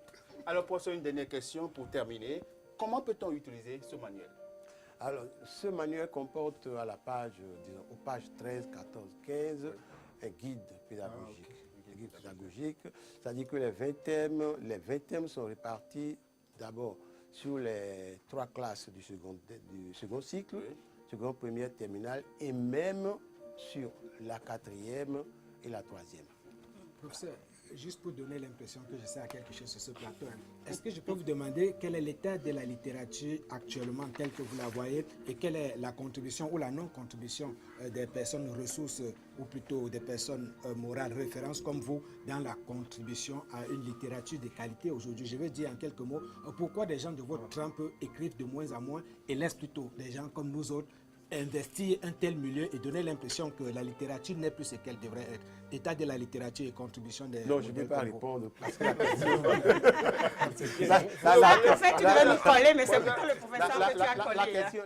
Alors, professeur, une dernière question pour terminer. Comment peut-on utiliser ce manuel? Alors, ce manuel comporte à la page, disons, aux pages 13, 14, 15, un guide pédagogique. Un guide pédagogique, c'est-à-dire que les 20 thèmes sont répartis d'abord sur les 3 classes du second cycle, seconde, première, terminale, et même sur la 4e et la 3e. Professeur, juste pour donner l'impression que je sais à quelque chose sur ce plateau, est-ce que je peux vous demander quel est l'état de la littérature actuellement tel que vous la voyez et quelle est la contribution ou la non-contribution des personnes ressources ou plutôt des personnes morales références comme vous dans la contribution à une littérature de qualité aujourd'hui? Je veux dire en quelques mots, pourquoi des gens de votre trempe écrivent de moins en moins et laissent plutôt des gens comme nous autres investir un tel milieu et donner l'impression que la littérature n'est plus ce qu'elle devrait être. État de la littérature et contribution des... Non, je ne peux pas répondre parce que la question... En fait, tu devais nous coller, mais c'est plutôt le professeur que tu as collé.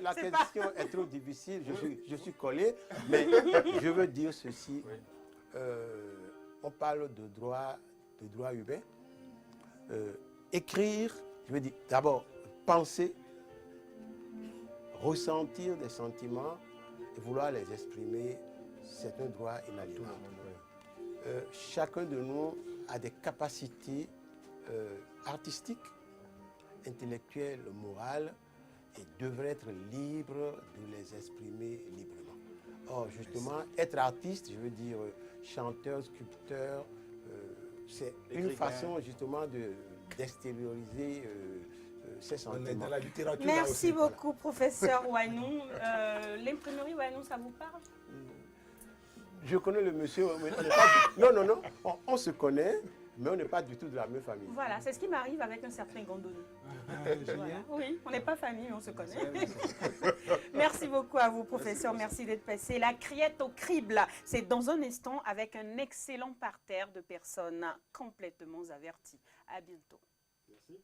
La question est trop difficile, je suis collé, mais je veux dire ceci. On parle de droit humain. Écrire, je veux dire, d'abord, penser, ressentir des sentiments et vouloir les exprimer, c'est un droit inaliénable. Chacun de nous a des capacités artistiques, intellectuelles, morales et devrait être libre de les exprimer librement. Or, justement, être artiste, je veux dire chanteur, sculpteur, c'est une façon justement d'extérioriser ses sentiments. Dans la littérature, merci beaucoup, professeur Ouanou. L'imprimerie Ouanou, ça vous parle? Je connais le monsieur, mais on n'est pas non, on se connaît, mais on n'est pas du tout de la même famille. Voilà, c'est ce qui m'arrive avec un certain Gondoni. Voilà. Oui, on n'est pas famille, mais on se connaît. Merci beaucoup à vous, professeur. Merci d'être passé. La criette au crible, c'est dans un instant avec un excellent parterre de personnes complètement averties. À bientôt. Merci.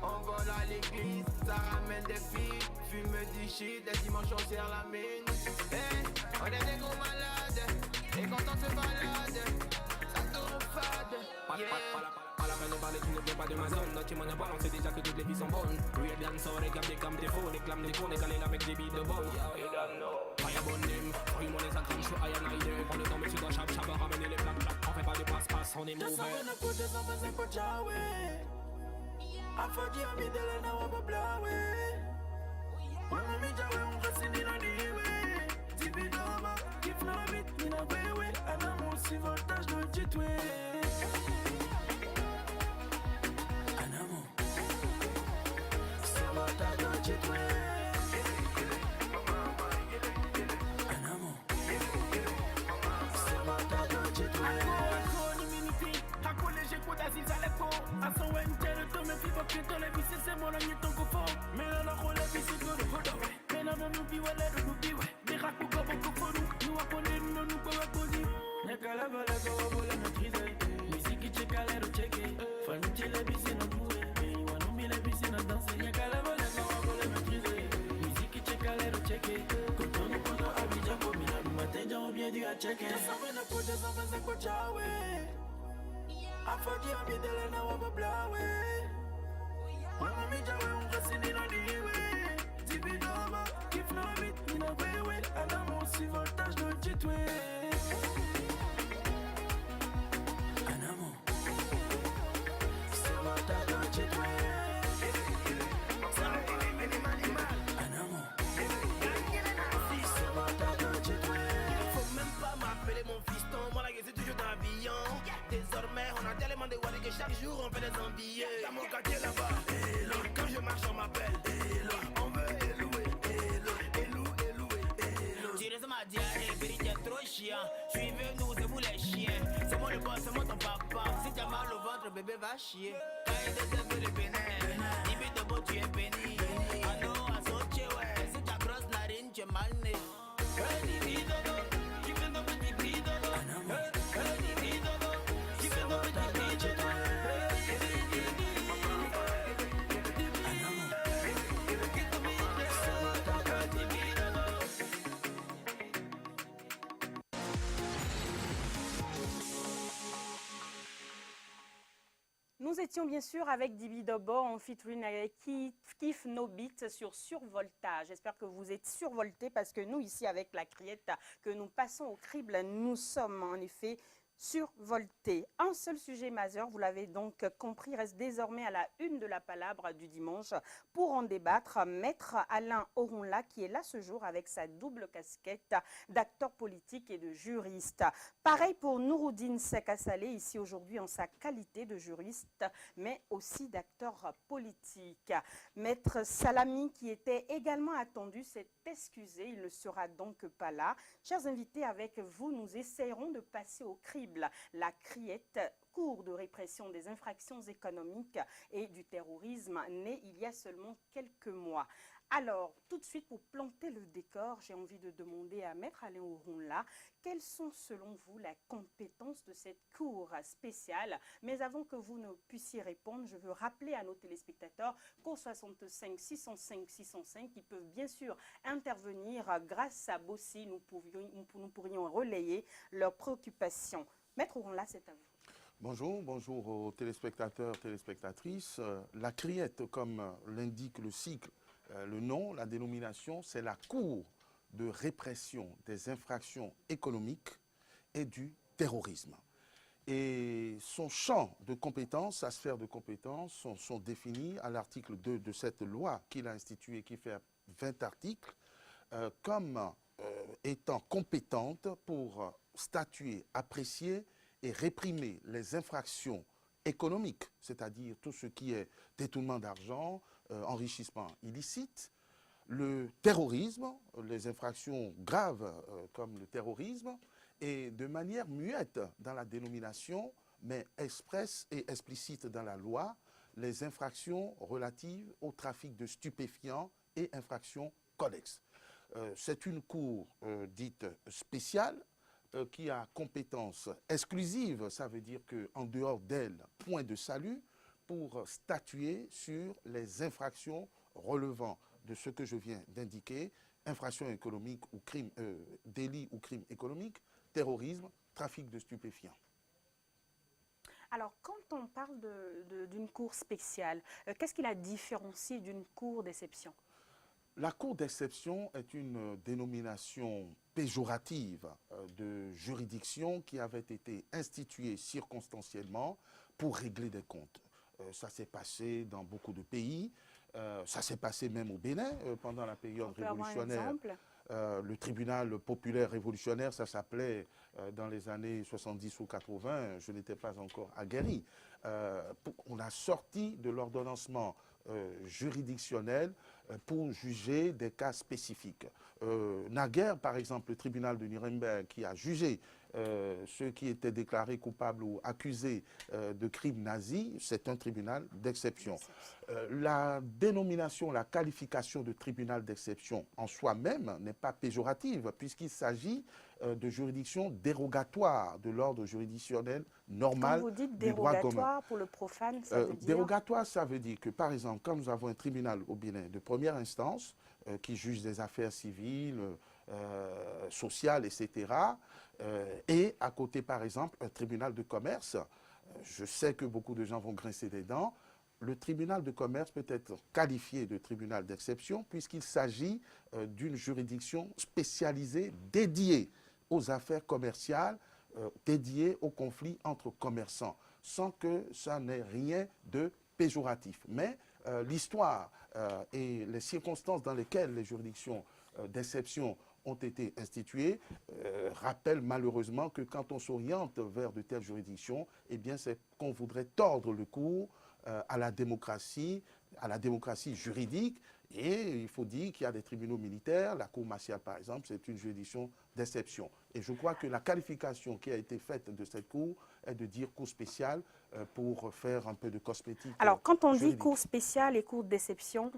On vole à l'église, ça ramène des filles, fume du shit, les dimanches on serre la mine. Hey, on est des gros malades, et quand on se balade, ça tourne fade. Yeah. À la peine de parler, tu ne viens pas de ma zone. Notre team en a pas, on sait déjà que toutes les filles sont bonnes. Real dancer, regarde comme des faux, réclame des cons, calés avec des billes de bon. You don't know. abonné. Free money, ça crame, je suis high and high. Prends le temps, mais tu dois chap, ramener les plaques, plaques. On fait pas de passe-passe, on est mauvais. Afajia midele na wabablawe Wana mijawe ungasini na niwe Dibidoma, kifna bit nina wewe Anamu si voltage do jitwe Anamu Si voltage do jitwe Anamu Si voltage do jitwe Ako ni miniti, ako leje kuda zizaleko Aso wenjere to me fifa kito le bisi se mona nyito kufo Mena na khole bisi kudu kudu Mena no nubi wale do nubi we Dika kukobo kuforu Nuwa kone no nuko we kodi Nekala bala kawa bole matrize Musiki cheka le do cheke Fanichi le bisi na duwe Wanumi le bisi na danse Nekala bala kawa bole matrize Musiki cheka le do cheke Kotono koto abidja komina Matenja obie di a cheke Sabe na koje sabe se kochawe Afajia midele na wabablawe Wana mijawe ungasini na niwe Dibidoma, kifna bit nina wewe Anamu si voltage do jitwe Anamu Si voltage do jitwe Anamu Si voltage do jitwe Faut même pas m'appeler mon fiston Moi la gueule c'est toujours dans l'habillant Désormais on a tellement de wallet que chaque jour on fait des embillets Dans mon quartier là-bas, hello. Quand je marche on m'appelle hello. On veut élouer, hello. Hello. Tu restes ma diarrhée, vérité trop chiant Je suis venu, c'est vous les chiens C'est moi le boss, c'est moi ton papa Si t'as mal au ventre, bébé va chier Quand il est de le bénin Dis-moi de beau tu es béni Ah non, à sauter ouais Si t'as grosse narine, tu es mal né Hey, divido, tu fais ton petit bido Hey, divido, tu fais ton petit bido Nous étions bien sûr avec Dibi Dobo en featuring avec Kiff No Beat sur Survoltage. J'espère que vous êtes survoltés parce que nous ici avec la criette que nous passons au crible, nous sommes en effet survolté. Un seul sujet majeur, vous l'avez donc compris, reste désormais à la une de la palabre du dimanche. Pour en débattre, Maître Alain Oronla qui est là ce jour avec sa double casquette d'acteur politique et de juriste. Pareil pour Nouroudine Sekasalé, ici aujourd'hui en sa qualité de juriste, mais aussi d'acteur politique. Maître Salami qui était également attendu s'est excusé, il ne sera donc pas là. Chers invités, avec vous, nous essayerons de passer au crible. La criette, cours de répression des infractions économiques et du terrorisme, né il y a seulement quelques mois. Alors, tout de suite, pour planter le décor, j'ai envie de demander à Maître Alain Oronla, quelles sont selon vous les compétences de cette cour spéciale? Mais avant que vous ne puissiez répondre, je veux rappeler à nos téléspectateurs qu'au 65 605 605, ils peuvent bien sûr intervenir grâce à Bossi, nous pourrions relayer leurs préoccupations. Maître Oronla, c'est à vous. Bonjour aux téléspectateurs, téléspectatrices. La criette, comme l'indique le cycle, le nom, la dénomination, c'est la Cour de répression des infractions économiques et du terrorisme. Et son champ de compétences, sa sphère de compétences sont définis à l'article 2 de cette loi qu'il a instituée, qui fait 20 articles, comme étant compétente pour statuer, apprécier et réprimer les infractions économiques, c'est-à-dire tout ce qui est détournement d'argent, enrichissement illicite, le terrorisme, les infractions graves comme le terrorisme, et de manière muette dans la dénomination, mais expresse et explicite dans la loi, les infractions relatives au trafic de stupéfiants et infractions connexes. C'est une cour dite spéciale, qui a compétence exclusive, ça veut dire qu'en dehors d'elle, point de salut, pour statuer sur les infractions relevant de ce que je viens d'indiquer, infractions économiques ou crimes, délits ou crimes économiques, terrorisme, trafic de stupéfiants. Alors, quand on parle d'une cour spéciale, qu'est-ce qui la différencie d'une cour d'exception? La cour d'exception est une dénomination péjorative de juridiction qui avait été instituée circonstanciellement pour régler des comptes. Ça s'est passé dans beaucoup de pays, ça s'est passé même au Bénin pendant la période révolutionnaire. Le tribunal populaire révolutionnaire, ça s'appelait dans les années 70 ou 80, je n'étais pas encore aguerri. On a sorti de l'ordonnancement juridictionnel pour juger des cas spécifiques. Naguère, par exemple, le tribunal de Nuremberg qui a jugé ceux qui étaient déclarés coupables ou accusés de crimes nazis, c'est un tribunal d'exception. La dénomination, la qualification de tribunal d'exception en soi-même n'est pas péjorative puisqu'il s'agit de juridictions dérogatoires de l'ordre juridictionnel normal. Quand vous dites du droit commun. dérogatoire pour le profane, ça veut dire... Dérogatoire, ça veut dire que, par exemple, quand nous avons un tribunal au Bénin de première instance qui juge des affaires civiles, sociales, etc., et à côté, par exemple, un tribunal de commerce, je sais que beaucoup de gens vont grincer des dents, le tribunal de commerce peut être qualifié de tribunal d'exception puisqu'il s'agit d'une juridiction spécialisée dédiée aux affaires commerciales, dédiée aux conflits entre commerçants, sans que ça n'ait rien de péjoratif. Mais l'histoire et les circonstances dans lesquelles les juridictions d'exception ont été instituées rappellent malheureusement que quand on s'oriente vers de telles juridictions, eh bien c'est qu'on voudrait tordre le cou à la démocratie juridique. Et il faut dire qu'il y a des tribunaux militaires, la cour martiale par exemple, c'est une juridiction d'exception. Et je crois que la qualification qui a été faite de cette cour est de dire cour spéciale pour faire un peu de cosmétique. Alors quand on juridique. dit cour spéciale et cour d'exception,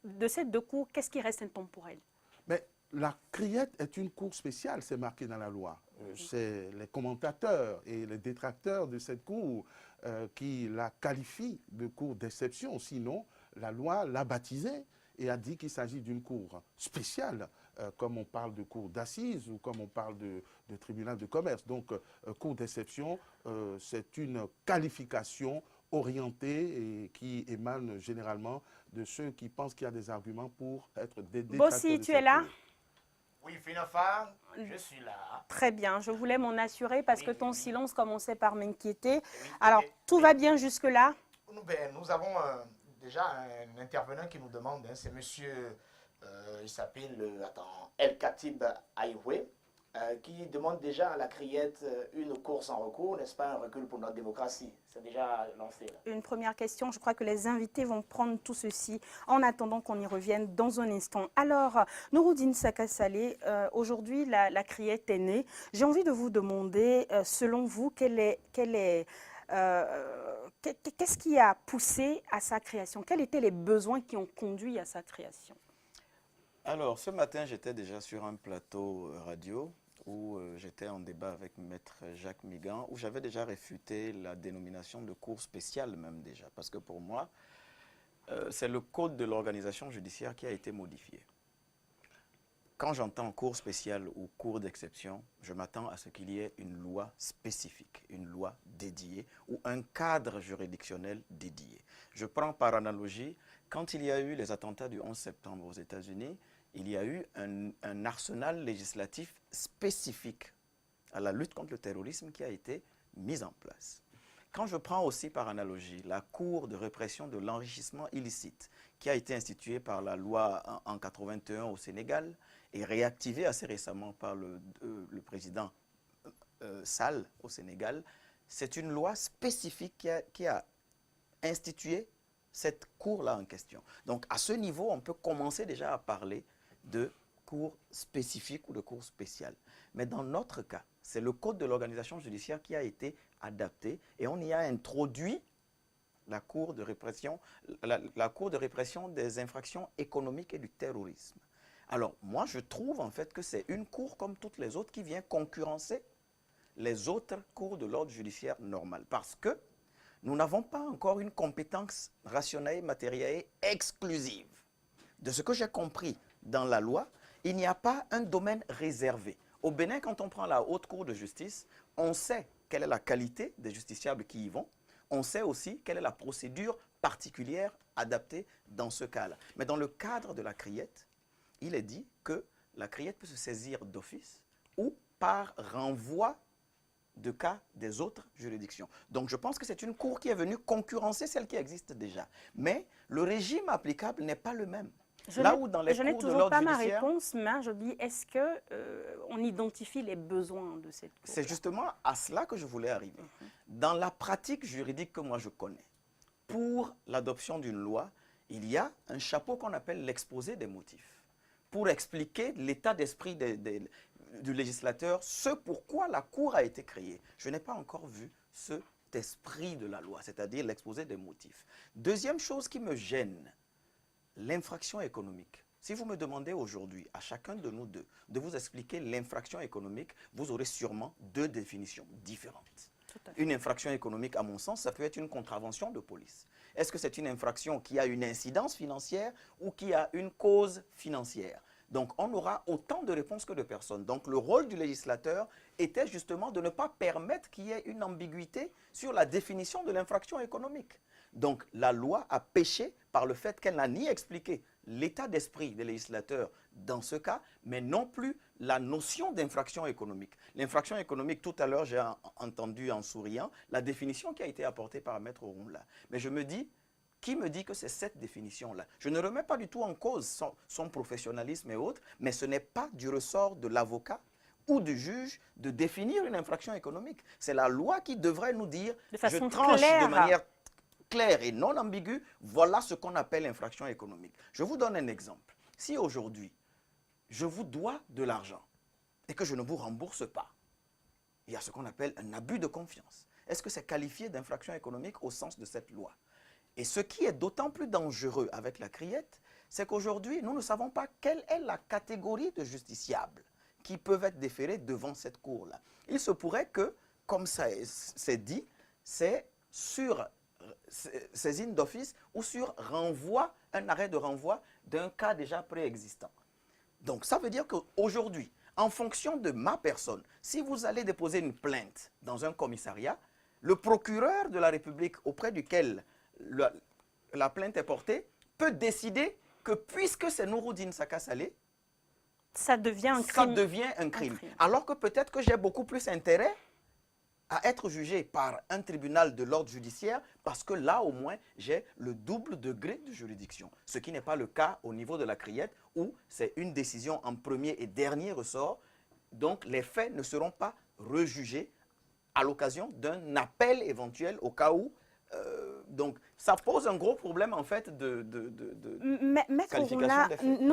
de ces deux cours, qu'est-ce qui reste intemporel? Mais la criette est une cour spéciale, c'est marqué dans la loi. C'est les commentateurs et les détracteurs de cette cour qui la qualifient de cour d'exception. Sinon, la loi l'a baptisée et a dit qu'il s'agit d'une cour spéciale, comme on parle de cour d'assises ou comme on parle de tribunal de commerce. Donc, cour d'exception, c'est une qualification orientée et qui émane généralement de ceux qui pensent qu'il y a des arguments pour être des détracteurs. Bossi, tu es là? Oui, Finafa, je suis là. Très bien, je voulais m'en assurer parce que ton silence commençait par m'inquiéter. Alors, tout va bien jusque-là? Nous avons déjà un intervenant qui nous demande, hein, c'est monsieur, il s'appelle El Khatib Aïwe, qui demande déjà à la criette une course en recours, n'est-ce pas un recul pour notre démocratie? C'est déjà lancé là. Une première question, je crois que les invités vont prendre tout ceci en attendant qu'on y revienne dans un instant. Alors, Nouroudine Saka-Saleh, aujourd'hui la criette est née. J'ai envie de vous demander, selon vous, qu'est-ce qui a poussé à sa création? Quels étaient les besoins qui ont conduit à sa création? Alors, ce matin, j'étais déjà sur un plateau radio où j'étais en débat avec Maître Jacques Migan, où j'avais déjà réfuté la dénomination de cour spéciale même déjà. Parce que pour moi, c'est le code de l'organisation judiciaire qui a été modifié. Quand j'entends cour spéciale ou cour d'exception, je m'attends à ce qu'il y ait une loi spécifique, une loi dédiée ou un cadre juridictionnel dédié. Je prends par analogie, quand il y a eu les attentats du 11 septembre aux États-Unis, il y a eu un arsenal législatif spécifique à la lutte contre le terrorisme qui a été mis en place. Quand je prends aussi par analogie la Cour de répression de l'enrichissement illicite qui a été instituée par la loi en 81 au Sénégal et réactivée assez récemment par le président Sall au Sénégal, c'est une loi spécifique qui a institué cette cour-là en question. Donc à ce niveau, on peut commencer déjà à parler de cours spécifiques ou de cours spéciales. Mais dans notre cas, c'est le code de l'organisation judiciaire qui a été adapté et on y a introduit la cour de répression, la cour de répression des infractions économiques et du terrorisme. Alors moi, je trouve en fait que c'est une cour comme toutes les autres qui vient concurrencer les autres cours de l'ordre judiciaire normal parce que nous n'avons pas encore une compétence rationnelle matérielle exclusive. De ce que j'ai compris dans la loi, il n'y a pas un domaine réservé. Au Bénin, quand on prend la haute cour de justice, on sait quelle est la qualité des justiciables qui y vont. On sait aussi quelle est la procédure particulière adapté dans ce cas-là. Mais dans le cadre de la criette, il est dit que la criette peut se saisir d'office ou par renvoi de cas des autres juridictions. Donc je pense que c'est une cour qui est venue concurrencer celle qui existe déjà. Mais le régime applicable n'est pas le même. Je n'ai toujours pas ma réponse, mais je dis, est-ce qu'on identifie les besoins de cette cour? C'est justement à cela que je voulais arriver. Dans la pratique juridique que moi je connais, pour l'adoption d'une loi, il y a un chapeau qu'on appelle l'exposé des motifs, pour expliquer l'état d'esprit du législateur, ce pourquoi la Cour a été créée. Je n'ai pas encore vu cet esprit de la loi, c'est-à-dire l'exposé des motifs. Deuxième chose qui me gêne, l'infraction économique. Si vous me demandez aujourd'hui à chacun de nous deux de vous expliquer l'infraction économique, vous aurez sûrement deux définitions différentes. Une infraction économique, à mon sens, ça peut être une contravention de police. Est-ce que c'est une infraction qui a une incidence financière ou qui a une cause financière? Donc, on aura autant de réponses que de personnes. Donc, le rôle du législateur était justement de ne pas permettre qu'il y ait une ambiguïté sur la définition de l'infraction économique. Donc, la loi a péché par le fait qu'elle n'a ni expliqué l'état d'esprit des législateurs dans ce cas, mais non plus la notion d'infraction économique. L'infraction économique, tout à l'heure, j'ai entendu en souriant la définition qui a été apportée par Maître Orunla. Mais je me dis, qui me dit que c'est cette définition-là? Je ne remets pas du tout en cause son professionnalisme et autres, mais ce n'est pas du ressort de l'avocat ou du juge de définir une infraction économique. C'est la loi qui devrait nous dire, je tranche de manière claire et non ambiguë, voilà ce qu'on appelle infraction économique. Je vous donne un exemple. Si aujourd'hui, je vous dois de l'argent et que je ne vous rembourse pas, il y a ce qu'on appelle un abus de confiance. Est-ce que c'est qualifié d'infraction économique au sens de cette loi? Et ce qui est d'autant plus dangereux avec la criette, c'est qu'aujourd'hui, nous ne savons pas quelle est la catégorie de justiciables qui peuvent être déférés devant cette cour-là. Il se pourrait que, comme ça c'est dit, c'est sur saisine d'office ou sur renvoi, un arrêt de renvoi d'un cas déjà préexistant. Donc ça veut dire qu'aujourd'hui, en fonction de ma personne, si vous allez déposer une plainte dans un commissariat, le procureur de la République auprès duquel la plainte est portée peut décider que puisque c'est Nouroudine Saka Saleh, ça devient un crime. Ça devient un crime. Alors que peut-être que j'ai beaucoup plus intérêt à être jugé par un tribunal de l'ordre judiciaire parce que là, au moins, j'ai le double degré de juridiction. Ce qui n'est pas le cas au niveau de la criette où c'est une décision en premier et dernier ressort. Donc, les faits ne seront pas rejugés à l'occasion d'un appel éventuel au cas où. Donc, ça pose un gros problème, en fait, Maître Orunla,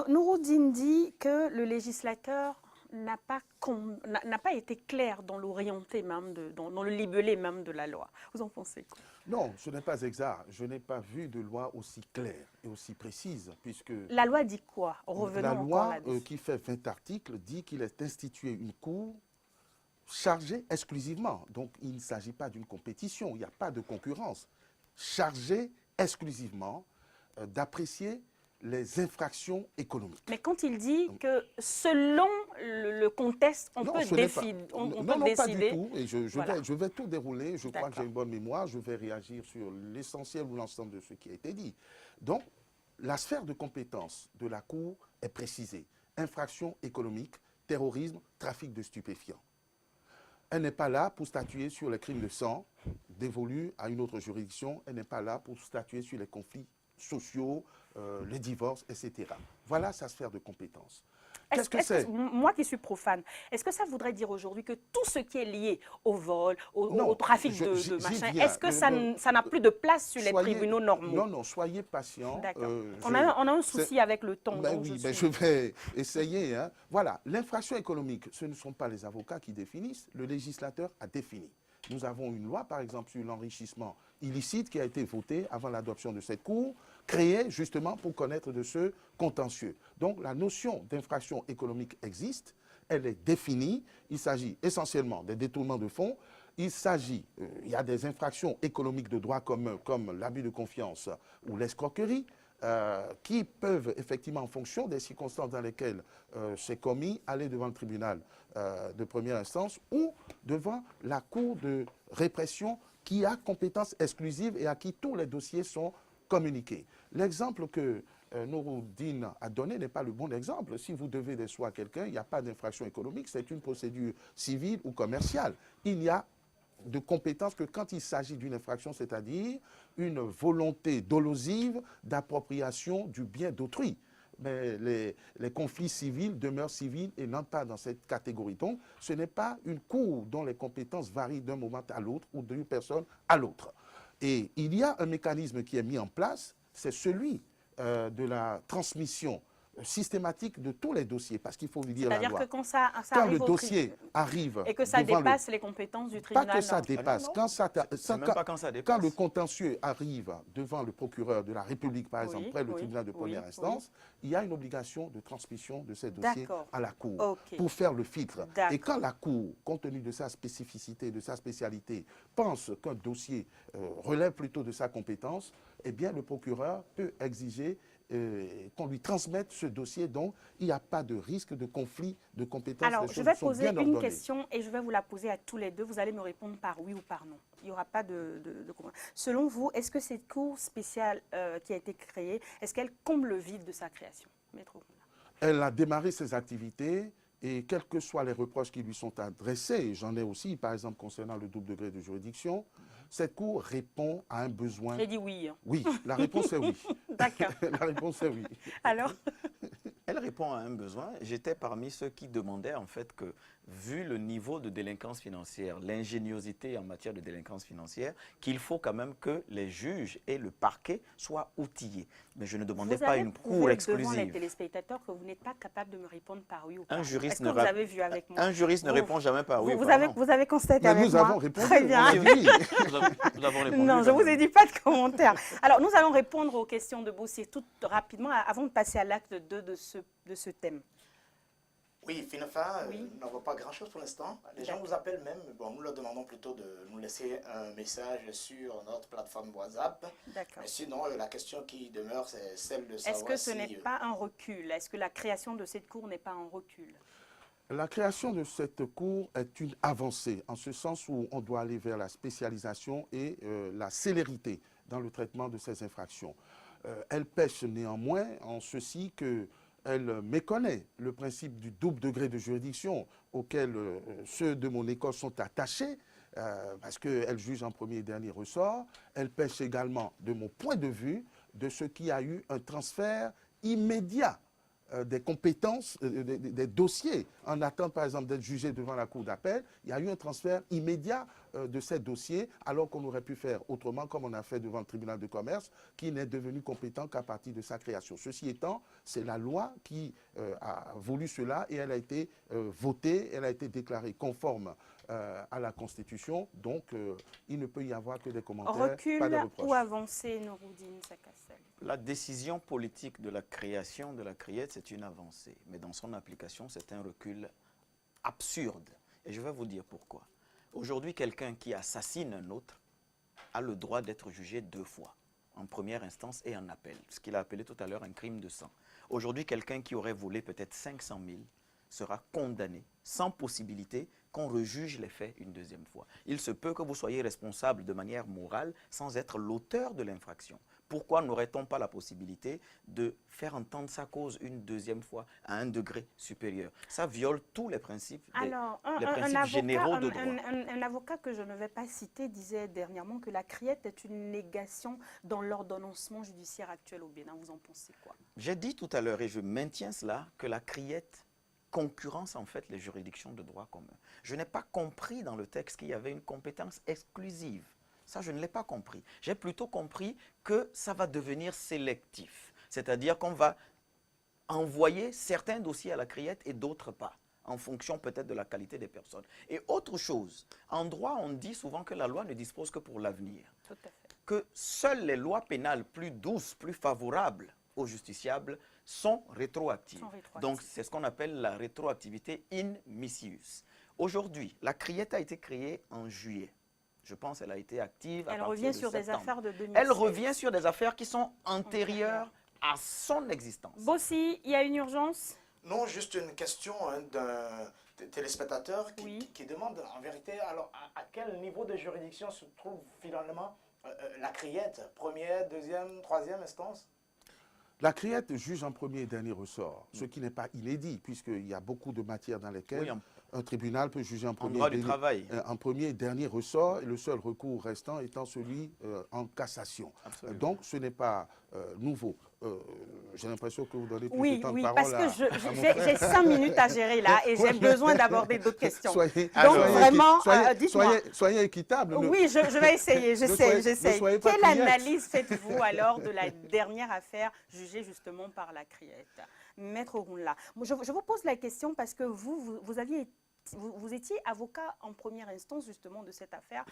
Nouroudine dit que le législateur n'a pas été clair dans l'orienté même, dans le libellé même de la loi. Vous en pensez quoi? Non, ce n'est pas exact. Je n'ai pas vu de loi aussi claire et aussi précise, puisque... La loi dit quoi? Revenons la loi encore qui fait 20 articles dit qu'il est institué une cour chargée exclusivement. Donc, il ne s'agit pas d'une compétition, il n'y a pas de concurrence. Chargée exclusivement d'apprécier les infractions économiques. Mais quand il dit que selon le contexte, on peut décider. Non, pas du tout. Et je vais tout dérouler. Je crois que j'ai une bonne mémoire. Je vais réagir sur l'essentiel ou l'ensemble de ce qui a été dit. Donc, la sphère de compétence de la Cour est précisée. Infractions économiques, terrorisme, trafic de stupéfiants. Elle n'est pas là pour statuer sur les crimes de sang dévolus à une autre juridiction. Elle n'est pas là pour statuer sur les conflits sociaux, les divorces, etc. Voilà sa sphère de compétence. Qu'est-ce que c'est? Moi qui suis profane, est-ce que ça voudrait dire aujourd'hui que tout ce qui est lié au vol, au trafic de machin, est-ce que ça n'a plus de place sur les tribunaux normaux? Non, soyez patient. On a un souci avec le temps. Ben oui, je vais essayer. Hein. Voilà, l'infraction économique, ce ne sont pas les avocats qui définissent, le législateur a défini. Nous avons une loi, par exemple, sur l'enrichissement illicite qui a été votée avant l'adoption de cette Cour, créée justement pour connaître de ce contentieux. Donc, la notion d'infraction économique existe, elle est définie. Il s'agit essentiellement des détournements de fonds. Il y a des infractions économiques de droit commun comme l'abus de confiance ou l'escroquerie qui peuvent effectivement, en fonction des circonstances dans lesquelles c'est commis, aller devant le tribunal de première instance ou devant la Cour de répression qui a compétence exclusive et à qui tous les dossiers sont communiqués. l'exemple que Nouroudine a donné n'est pas le bon exemple. Si vous devez des soins à quelqu'un, il n'y a pas d'infraction économique, c'est une procédure civile ou commerciale. Il n'y a de compétence que quand il s'agit d'une infraction, c'est-à-dire une volonté dolosive d'appropriation du bien d'autrui. Mais les conflits civils demeurent civils et n'entrent pas dans cette catégorie. Donc, ce n'est pas une cour dont les compétences varient d'un moment à l'autre ou d'une personne à l'autre. Et il y a un mécanisme qui est mis en place, c'est celui de la transmission systématique de tous les dossiers, parce qu'il faut lire la loi. C'est-à-dire que quand ça quand arrive le dossier arrive et que ça devant dépasse les compétences du tribunal. Pas que ça dépasse. Quand ça dépasse. le contentieux arrive devant le procureur de la République, par exemple, près le tribunal de première instance, il y a une obligation de transmission de ces dossiers à la Cour pour faire le filtre. Et quand la Cour, compte tenu de sa spécificité, de sa spécialité, pense qu'un dossier relève plutôt de sa compétence, eh bien le procureur peut exiger qu'on lui transmette ce dossier, donc il n'y a pas de risque de conflit de compétences. Alors, je vais poser une question et je vais vous la poser à tous les deux. Vous allez me répondre par oui ou par non. Il n'y aura pas de... Selon vous, est-ce que cette cour spéciale qui a été créée, est-ce qu'elle comble le vide de sa création? Maître Okouna. Elle a démarré ses activités et quels que soient les reproches qui lui sont adressés, j'en ai aussi, par exemple, concernant le double degré de juridiction, cette cour répond à un besoin. J'ai dit oui. Oui, la réponse est oui. D'accord. La réponse est oui. Alors Elle répond à un besoin. J'étais parmi ceux qui demandaient en fait que, vu le niveau de délinquance financière, l'ingéniosité en matière de délinquance financière, qu'il faut quand même que les juges et le parquet soient outillés. Mais je ne demandais pas une cour exclusive. Devant les téléspectateurs que vous n'êtes pas capable de me répondre par oui ou par non. Un juriste, vous avez vu avec moi? Un juriste ne répond jamais par oui ou par non. Vous avez constaté mais avec nous moi? Avons répondu. Très bien. Nous avons répondu. Non, je ne vous ai dit pas de commentaire. Alors, nous allons répondre aux questions de Bossier tout rapidement avant de passer à l'acte 2 de ce thème. Oui, Finafa, nous n'avons pas grand-chose pour l'instant. Les gens nous appellent même. Bon, nous leur demandons plutôt de nous laisser un message sur notre plateforme WhatsApp. D'accord. Mais sinon, la question qui demeure, c'est celle de savoir Est-ce que ce si, n'est pas un recul? Est-ce que la création de cette cour n'est pas un recul? La création de cette cour est une avancée, en ce sens où on doit aller vers la spécialisation et la célérité dans le traitement de ces infractions. Elle pêche néanmoins en ceci qu'elle méconnaît le principe du double degré de juridiction auquel ceux de mon école sont attachés, parce qu'elle juge en premier et dernier ressort. Elle pêche également, de mon point de vue, de ce qui a eu un transfert immédiat des compétences, des dossiers. En attente, par exemple, d'être jugé devant la cour d'appel, il y a eu un transfert immédiat de ces dossiers, alors qu'on aurait pu faire autrement, comme on a fait devant le tribunal de commerce, qui n'est devenu compétent qu'à partir de sa création. Ceci étant, c'est la loi qui a voulu cela et elle a été votée, elle a été déclarée conforme à la Constitution. Donc, il ne peut y avoir que des commentaires, recul pas de reproches. Ou avancée, Nouroudine Sakassel? La décision politique de la création de la CRIET, c'est une avancée. Mais dans son application, c'est un recul absurde. Et je vais vous dire pourquoi. Aujourd'hui, quelqu'un qui assassine un autre a le droit d'être jugé 2 fois, en première instance et en appel. Ce qu'il a appelé tout à l'heure un crime de sang. Aujourd'hui, quelqu'un qui aurait volé peut-être 500 000 sera condamné sans possibilité qu'on rejuge les faits une 2e fois. Il se peut que vous soyez responsable de manière morale sans être l'auteur de l'infraction. Pourquoi n'aurait-on pas la possibilité de faire entendre sa cause une 2e fois à un degré supérieur? Ça viole tous les principes, généraux de droit. Un avocat que je ne vais pas citer disait dernièrement que la CRIET est une négation dans l'ordonnancement judiciaire actuel au Bénin. Vous en pensez quoi? J'ai dit tout à l'heure, et je maintiens cela, que la CRIET concurrence en fait les juridictions de droit commun. Je n'ai pas compris dans le texte qu'il y avait une compétence exclusive. Ça, je ne l'ai pas compris. J'ai plutôt compris que ça va devenir sélectif. C'est-à-dire qu'on va envoyer certains dossiers à la CRIET et d'autres pas, en fonction peut-être de la qualité des personnes. Et autre chose, en droit, on dit souvent que la loi ne dispose que pour l'avenir. Tout à fait. Que seules les lois pénales plus douces, plus favorables aux justiciables sont rétroactives. Donc, c'est ce qu'on appelle la rétroactivité in mischius. Aujourd'hui, la CRIET a été créée en juillet. Je pense qu'elle a été active à partir de septembre. Elle revient sur des affaires de 2016. Elle revient sur des affaires qui sont antérieures à son existence. Bossi, il y a une urgence? Non, juste une question d'un téléspectateur qui demande en vérité alors à quel niveau de juridiction se trouve finalement la CRIET, 1re, 2e, 3e instance? La criette juge en premier et dernier ressort, ce qui n'est pas inédit, puisqu'il y a beaucoup de matières dans lesquelles un tribunal peut juger en premier et dernier ressort, et le seul recours restant étant celui en cassation. Absolument. Donc, ce n'est pas nouveau. J'ai l'impression que vous donnez plus de temps de Oui, parole parce que j'ai 5 minutes à gérer là et j'ai besoin d'aborder d'autres questions. Soyez, donc vraiment, dites-moi. Soyez équitable. Oui, je vais essayer, j'essaie. Quelle criette. analyse faites-vous alors de la dernière affaire jugée justement par la criette? Maître Ounla, je vous pose la question parce que vous étiez avocat en première instance justement de cette affaire.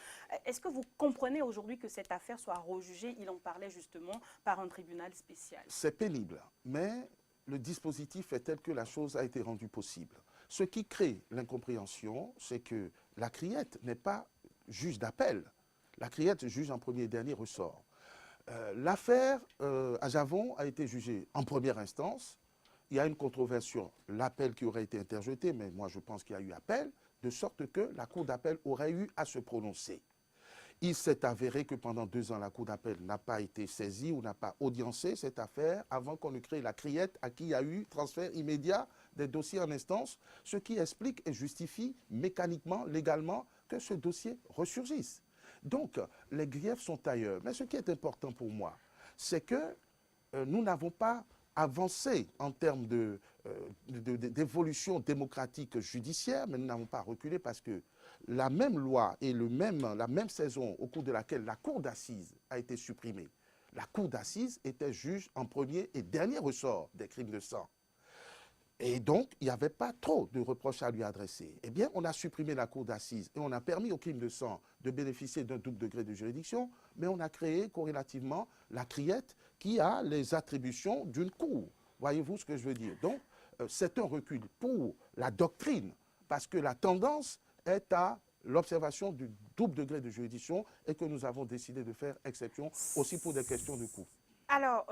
Est-ce que vous comprenez aujourd'hui que cette affaire soit rejugée, il en parlait justement, par un tribunal spécial? C'est pénible, mais le dispositif est tel que la chose a été rendue possible. Ce qui crée l'incompréhension, c'est que la criette n'est pas juge d'appel. La criette juge en premier et dernier ressort. L'affaire à Javon a été jugée en première instance. Il y a une controverse sur l'appel qui aurait été interjeté, mais moi je pense qu'il y a eu appel, de sorte que la Cour d'appel aurait eu à se prononcer. Il s'est avéré que pendant 2 ans, la Cour d'appel n'a pas été saisie ou n'a pas audiencé cette affaire avant qu'on ne crée la criette à qui il y a eu transfert immédiat des dossiers en instance, ce qui explique et justifie mécaniquement, légalement, que ce dossier ressurgisse. Donc, les griefs sont ailleurs. Mais ce qui est important pour moi, c'est que nous n'avons pas avancé en termes d'évolution démocratique judiciaire, mais nous n'avons pas reculé parce que la même loi et la même saison au cours de laquelle la cour d'assises a été supprimée, la cour d'assises était juge en premier et dernier ressort des crimes de sang. Et donc, il n'y avait pas trop de reproches à lui adresser. Eh bien, on a supprimé la cour d'assises et on a permis aux crimes de sang de bénéficier d'un double degré de juridiction, mais on a créé corrélativement la criette qui a les attributions d'une cour. Voyez-vous ce que je veux dire? Donc, c'est un recul pour la doctrine, parce que la tendance est à l'observation du double degré de juridiction et que nous avons décidé de faire exception aussi pour des questions de coût. Alors,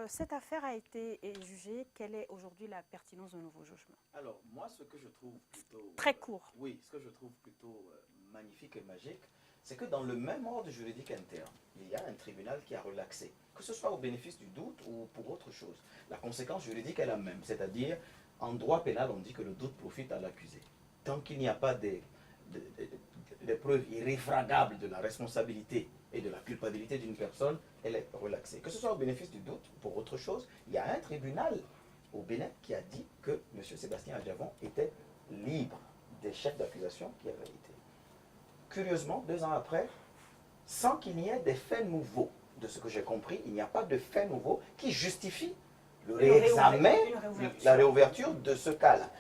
cette affaire a été jugée. Quelle est aujourd'hui la pertinence d'un nouveau jugement? Alors, moi, ce que je trouve plutôt... Très court. Oui, ce que je trouve plutôt magnifique et magique, c'est que dans le même ordre juridique interne, il y a un tribunal qui a relaxé, que ce soit au bénéfice du doute ou pour autre chose. La conséquence juridique est la même, c'est-à-dire, en droit pénal, on dit que le doute profite à l'accusé. Tant qu'il n'y a pas des preuves irréfragables de la responsabilité et de la culpabilité d'une personne, elle est relaxée. Que ce soit au bénéfice du doute ou pour autre chose, il y a un tribunal au Bénin qui a dit que M. Sébastien Adjavon était libre des chefs d'accusation qui avaient été. Curieusement, 2 ans après, sans qu'il n'y ait des faits nouveaux, de ce que j'ai compris, il n'y a pas de faits nouveaux qui justifient le réexamen, la réouverture de ce cas-là.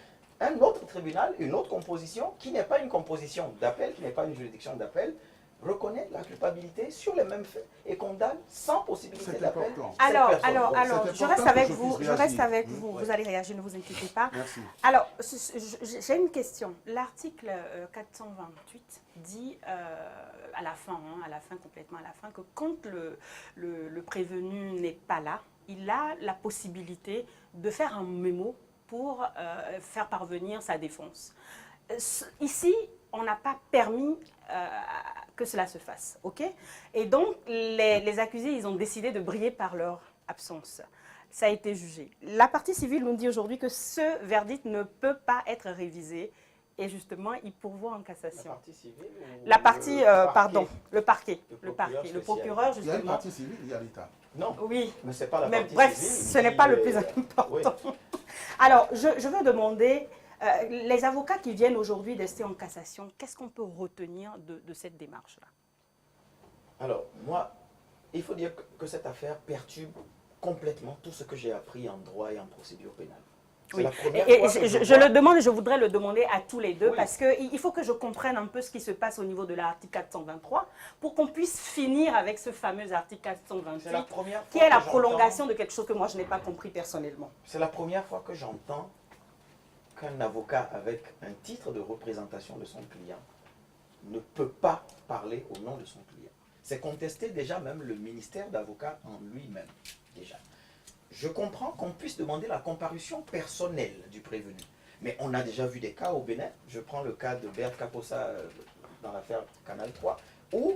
Un autre tribunal, une autre composition, qui n'est pas une composition d'appel, qui n'est pas une juridiction d'appel, reconnaît la culpabilité sur les mêmes faits et condamne sans possibilité d'appel. Alors, je reste avec vous, vous allez réagir, ne vous inquiétez pas. Merci. Alors, j'ai une question. L'article 428 dit à la fin, complètement à la fin, que quand le prévenu n'est pas là, il a la possibilité de faire un mémo pour faire parvenir sa défense. Ici, on n'a pas permis que cela se fasse, ok? Et donc, les accusés, ils ont décidé de briller par leur absence. Ça a été jugé. La partie civile nous dit aujourd'hui que ce verdict ne peut pas être révisé et justement, il pourvoit en cassation. La partie civile La partie, le parquet. Le procureur, justement. Il y a une partie civile, il y a l'État. Non, oui. Mais c'est pas la mais partie bref, civile. ce n'est pas le plus important. Oui. Alors, je veux demander, les avocats qui viennent aujourd'hui d'ester en cassation, qu'est-ce qu'on peut retenir de cette démarche-là? Alors, moi, il faut dire que cette affaire perturbe complètement tout ce que j'ai appris en droit et en procédure pénale. Oui. Et je le demande et je voudrais le demander à tous les deux, oui, parce qu'il faut que je comprenne un peu ce qui se passe au niveau de l'article 423 pour qu'on puisse finir avec ce fameux article 428 qui est la prolongation de quelque chose que moi je n'ai pas compris personnellement. C'est la première fois que j'entends qu'un avocat avec un titre de représentation de son client ne peut pas parler au nom de son client. C'est contesté déjà même le ministère d'avocat en lui-même, déjà. Je comprends qu'on puisse demander la comparution personnelle du prévenu. Mais on a déjà vu des cas au Bénin. Je prends le cas de Bert Kaposa dans l'affaire Canal 3, où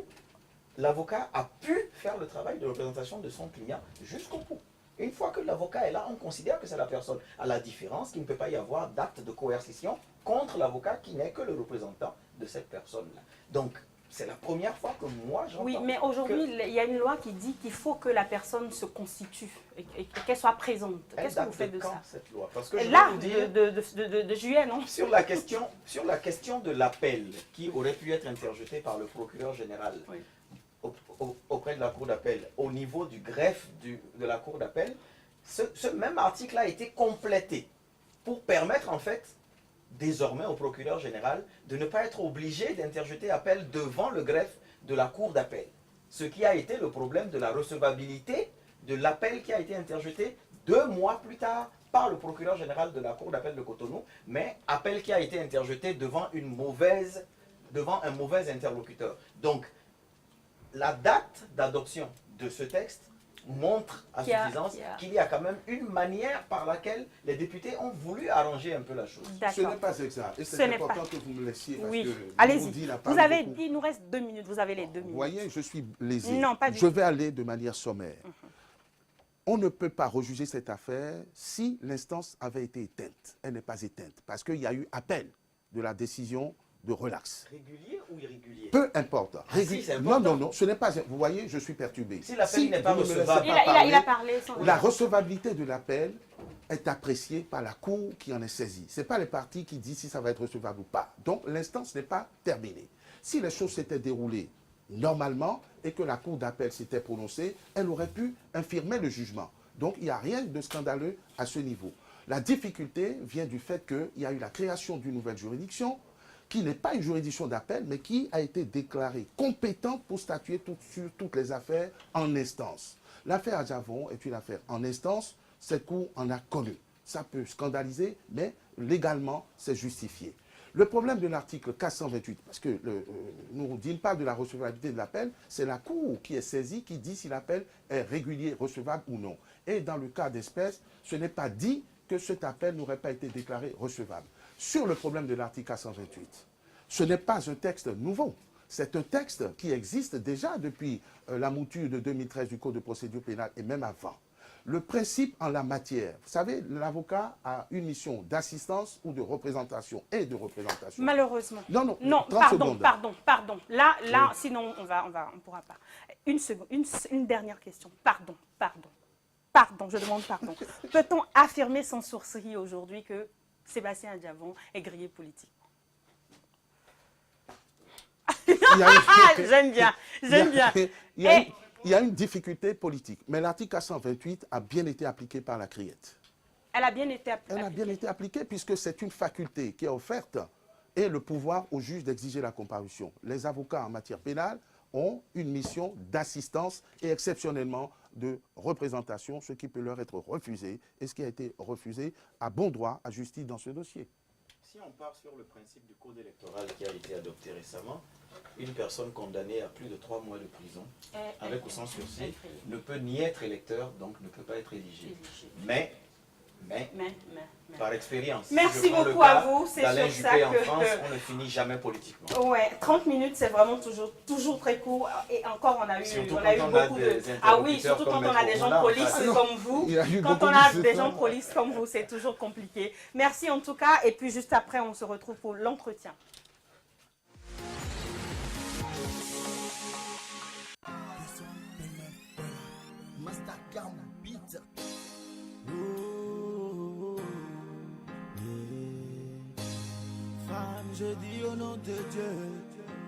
l'avocat a pu faire le travail de représentation de son client jusqu'au bout. Et une fois que l'avocat est là, on considère que c'est la personne. À la différence qu'il ne peut pas y avoir d'acte de coercition contre l'avocat qui n'est que le représentant de cette personne-là. Donc, c'est la première fois que moi j'entends. Oui, mais aujourd'hui, il y a une loi qui dit qu'il faut que la personne se constitue et qu'elle soit présente. Qu'est-ce que vous faites de ça? Cette loi? Parce que là, de juillet, non? Sur la question de l'appel qui aurait pu être interjeté par le procureur général auprès de la cour d'appel, au niveau du greffe de la cour d'appel, ce même article a été complété pour permettre en fait désormais au procureur général de ne pas être obligé d'interjeter appel devant le greffe de la cour d'appel. Ce qui a été le problème de la recevabilité de l'appel qui a été interjeté 2 mois plus tard par le procureur général de la cour d'appel de Cotonou, mais appel qui a été interjeté devant un mauvais interlocuteur. Donc, la date d'adoption de ce texte montre à suffisance qu'il y a quand même une manière par laquelle les députés ont voulu arranger un peu la chose. Ce n'est pas ça. Et c'est important que vous me laissiez. Oui, allez-y. Vous avez dit, il nous reste 2 minutes. Vous avez les 2 minutes. Vous voyez, je suis lésé. Non, pas du Je tout. vais aller de manière sommaire. On ne peut pas rejuger cette affaire si l'instance avait été éteinte. Elle n'est pas éteinte parce qu'il y a eu appel de la décision de relax. Régulier ou irrégulier? Peu importe. Si, c'est important. Non, ce n'est pas... Vous voyez, je suis perturbé. Si l'appel n'est pas vous ne me laissez recevable. Il a parlé sans... La recevabilité de l'appel est appréciée par la Cour qui en est saisie. Ce n'est pas les partis qui disent si ça va être recevable ou pas. Donc, l'instance n'est pas terminée. Si les choses s'étaient déroulées normalement et que la Cour d'appel s'était prononcée, elle aurait pu infirmer le jugement. Donc, il n'y a rien de scandaleux à ce niveau. La difficulté vient du fait qu'il y a eu la création d'une nouvelle juridiction qui n'est pas une juridiction d'appel, mais qui a été déclarée compétente pour statuer sur toutes les affaires en instance. L'affaire Adjavon est une affaire en instance, cette Cour en a connu. Ça peut scandaliser, mais légalement, c'est justifié. Le problème de l'article 428, parce que nous ne disons pas de la recevabilité de l'appel, c'est la Cour qui est saisie, qui dit si l'appel est régulier, recevable ou non. Et dans le cas d'espèce, ce n'est pas dit que cet appel n'aurait pas été déclaré recevable. Sur le problème de l'article 428, ce n'est pas un texte nouveau. C'est un texte qui existe déjà depuis la mouture de 2013 du Code de procédure pénale et même avant. Le principe en la matière, vous savez, l'avocat a une mission d'assistance ou de représentation et de représentation. Malheureusement. Non, pardon. Là, Oui. sinon on ne pourra pas. Une dernière question. Pardon, je demande pardon. Peut-on affirmer sans sourciller aujourd'hui que Sébastien Adjavon est grillé politique? J'aime bien. Il y a une difficulté politique, mais l'article 428 a bien été appliqué par la criette. Elle a bien été appliquée. Elle a bien été appliquée puisque c'est une faculté qui est offerte et le pouvoir au juge d'exiger la comparution. Les avocats en matière pénale ont une mission d'assistance et exceptionnellement de représentation, ce qui peut leur être refusé et ce qui a été refusé à bon droit à justice dans ce dossier. Si on part sur le principe du code électoral qui a été adopté récemment, une personne condamnée à plus de 3 mois de prison, avec ou sans sursis, ne peut ni être électeur, donc ne peut pas être éligible. Mais par expérience, merci beaucoup à vous. C'est d'Alain sur ça Juppé en que France, on ne finit jamais politiquement. Ouais, 30 minutes, c'est vraiment toujours très court. Et encore, on a eu Surtout beaucoup de... Ah oui, surtout quand on a des gens polices comme vous. Quand on a des gens polices comme vous, c'est toujours compliqué. Merci en tout cas. Et puis juste après, on se retrouve pour l'entretien. Je dis au nom de Dieu,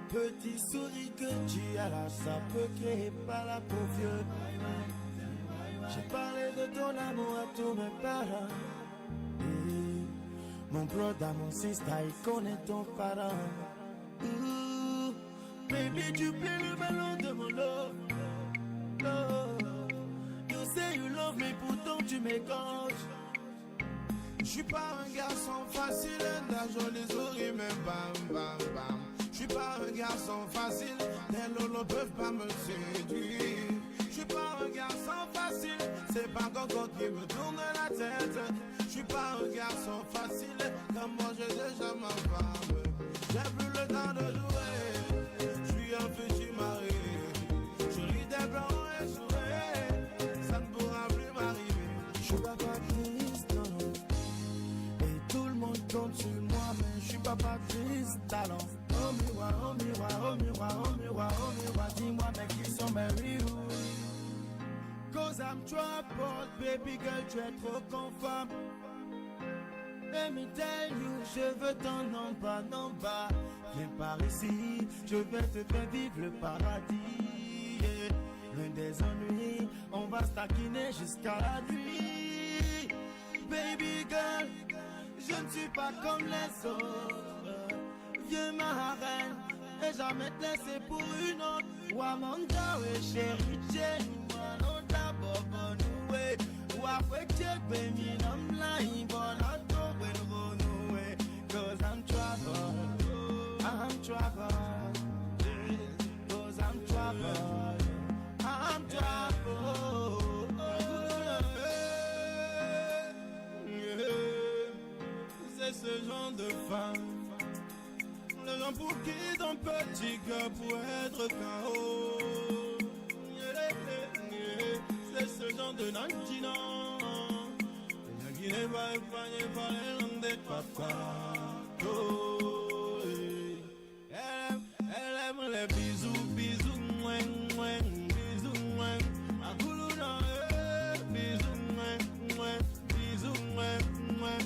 petit souris que tu as là, ça peut créer par la peau vieux. J'ai parlé de ton amour à tous mes parents. Mon brother, mon sister, il connaît ton parent. Baby, tu plais le ballon de mon love. You say you love me, pourtant tu m'égorges. Je suis pas un garçon facile, d'un joli sourire, mais bam, bam, bam. Je suis pas un garçon facile, les lolos peuvent pas me séduire. Je suis pas un garçon facile, c'est pas Coco qui me tourne la tête. Je suis pas un garçon facile, comme moi j'ai déjà ma femme. J'ai plus le temps de jouer, je suis un petit mari. Je lis des blancs échoués, ça ne pourra plus m'arriver. pourquoi pas Cristalon. Oh miroir, oh miroir, oh miroir, oh miroir, oh miroir, dis-moi mais qui sont mes real. Cause I'm troubled, baby girl, tu es trop conforme. Let me tell you, je veux ton nom pas, non pas. Viens par ici, je vais te faire vivre le paradis. Yeah. Loin des ennuis, on va se taquiner jusqu'à la nuit. Baby girl, je ne suis pas comme les autres. Viens ma reine, et jamais te laisser pour une autre. Wamanda, we chérie, Jane, no double, bon, way. Wafwe, check, baby, I'm lying, but I don't win, run away. Cause I'm troubled, I'm troubled. Cause I'm troubled, I'm troubled. C'est ce genre de femme, les gens pour qui ton petit cœur pourrait être KO. C'est ce genre de nantina, les gens qui n'est pas épargnés par les langues des papas. Oh, elle aime les bisous, bisous, mouin, mouin, bisous, mouin. A Koulouna, bisous, mouin, mouin, bisous, mouin, mouin.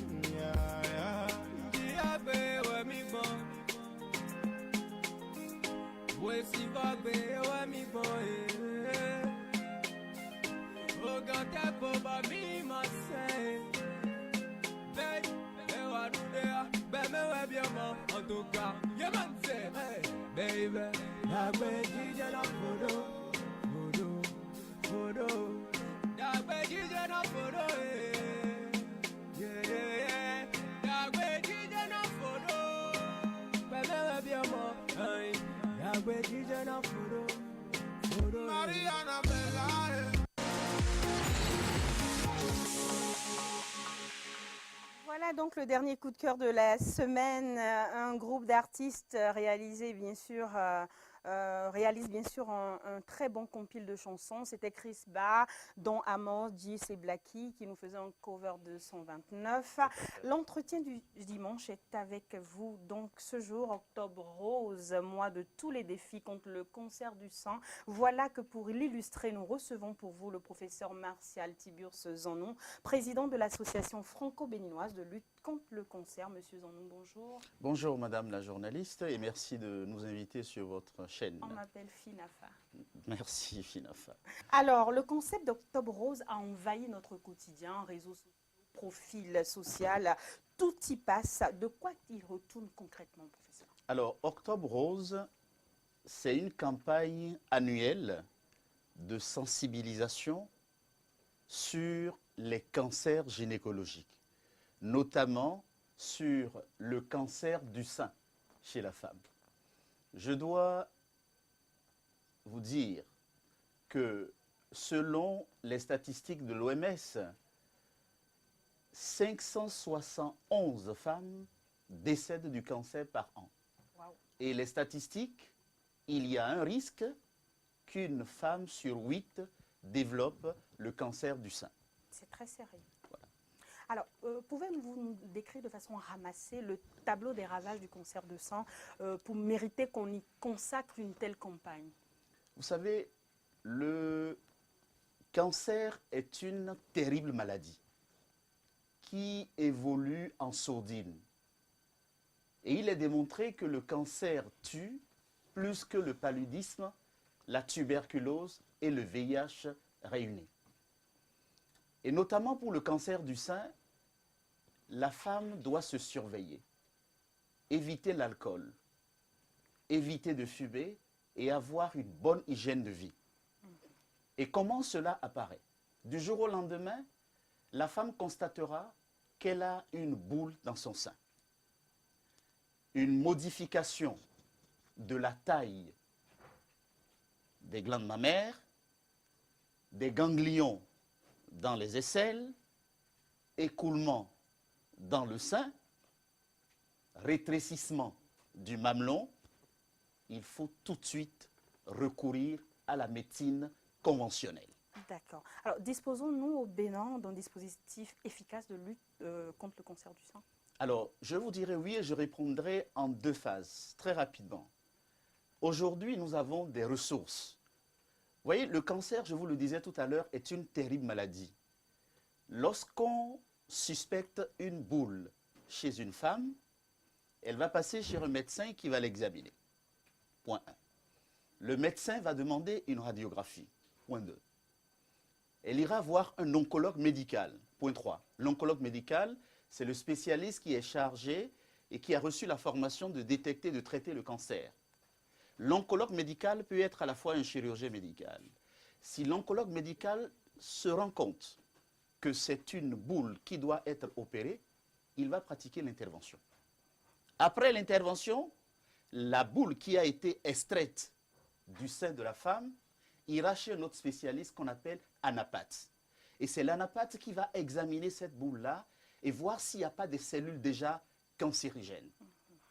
Si va be wa mi boy, oh God, that boba me must say, baby, me wa do there, baby, me wa bien mom, en tout cas, yeah man say, hey, baby, la gbe DJ na photo, photo, photo, la gbe DJ na photo, yeah, yeah, yeah, la gbe DJ na photo, baby, me wa bien mom, hey. Mariana Bella. Voilà donc le dernier coup de cœur de la semaine. Un groupe d'artistes réalise bien sûr un très bon compil de chansons. C'était Chris Ba, dont Amos, Gis et Blacky qui nous faisaient un cover de 129. L'entretien du dimanche est avec vous. Donc ce jour, octobre rose, mois de tous les défis contre le cancer du sein. Voilà que pour l'illustrer, nous recevons pour vous le professeur Martial Tiburce Zanon, président de l'association franco-béninoise de lutte contre le cancer. Monsieur Zanon, bonjour. Bonjour madame la journaliste et merci de nous inviter sur votre chaîne. On m'appelle Finafa. Merci Finafa. Alors, le concept d'Octobre Rose a envahi notre quotidien, réseaux sociaux, profil social, tout y passe. De quoi il retourne concrètement, professeur? Alors, Octobre Rose, c'est une campagne annuelle de sensibilisation sur les cancers gynécologiques, notamment sur le cancer du sein chez la femme. Je dois vous dire que selon les statistiques de l'OMS, 571 femmes décèdent du cancer par an. Wow. Et les statistiques, il y a un risque qu'une femme sur 8 développe le cancer du sein. C'est très sérieux. Alors, pouvez-vous nous décrire de façon ramassée le tableau des ravages du cancer de sein pour mériter qu'on y consacre une telle campagne? Vous savez, le cancer est une terrible maladie qui évolue en sourdine. Et il est démontré que le cancer tue plus que le paludisme, la tuberculose et le VIH réunis. Et notamment pour le cancer du sein, la femme doit se surveiller, éviter l'alcool, éviter de fumer et avoir une bonne hygiène de vie. Et comment cela apparaît? Du jour au lendemain, la femme constatera qu'elle a une boule dans son sein. Une modification de la taille des glandes mammaires, des ganglions dans les aisselles, écoulement dans le sein, rétrécissement du mamelon, il faut tout de suite recourir à la médecine conventionnelle. D'accord. Alors, disposons-nous au Bénin d'un dispositif efficace de lutte contre le cancer du sein? Alors, je vous dirai oui et je répondrai en 2 phases, très rapidement. Aujourd'hui, nous avons des ressources. Vous voyez, le cancer, je vous le disais tout à l'heure, est une terrible maladie. Lorsqu'on suspecte une boule chez une femme, elle va passer chez un médecin qui va l'examiner. Point 1. Le médecin va demander une radiographie. Point 2. Elle ira voir un oncologue médical. Point 3. L'oncologue médical, c'est le spécialiste qui est chargé et qui a reçu la formation de détecter, de traiter le cancer. L'oncologue médical peut être à la fois un chirurgien médical. Si l'oncologue médical se rend compte que c'est une boule qui doit être opérée, il va pratiquer l'intervention. Après l'intervention, la boule qui a été extraite du sein de la femme ira chez un autre spécialiste qu'on appelle anapathe. Et c'est l'anapathe qui va examiner cette boule-là et voir s'il n'y a pas des cellules déjà cancérigènes.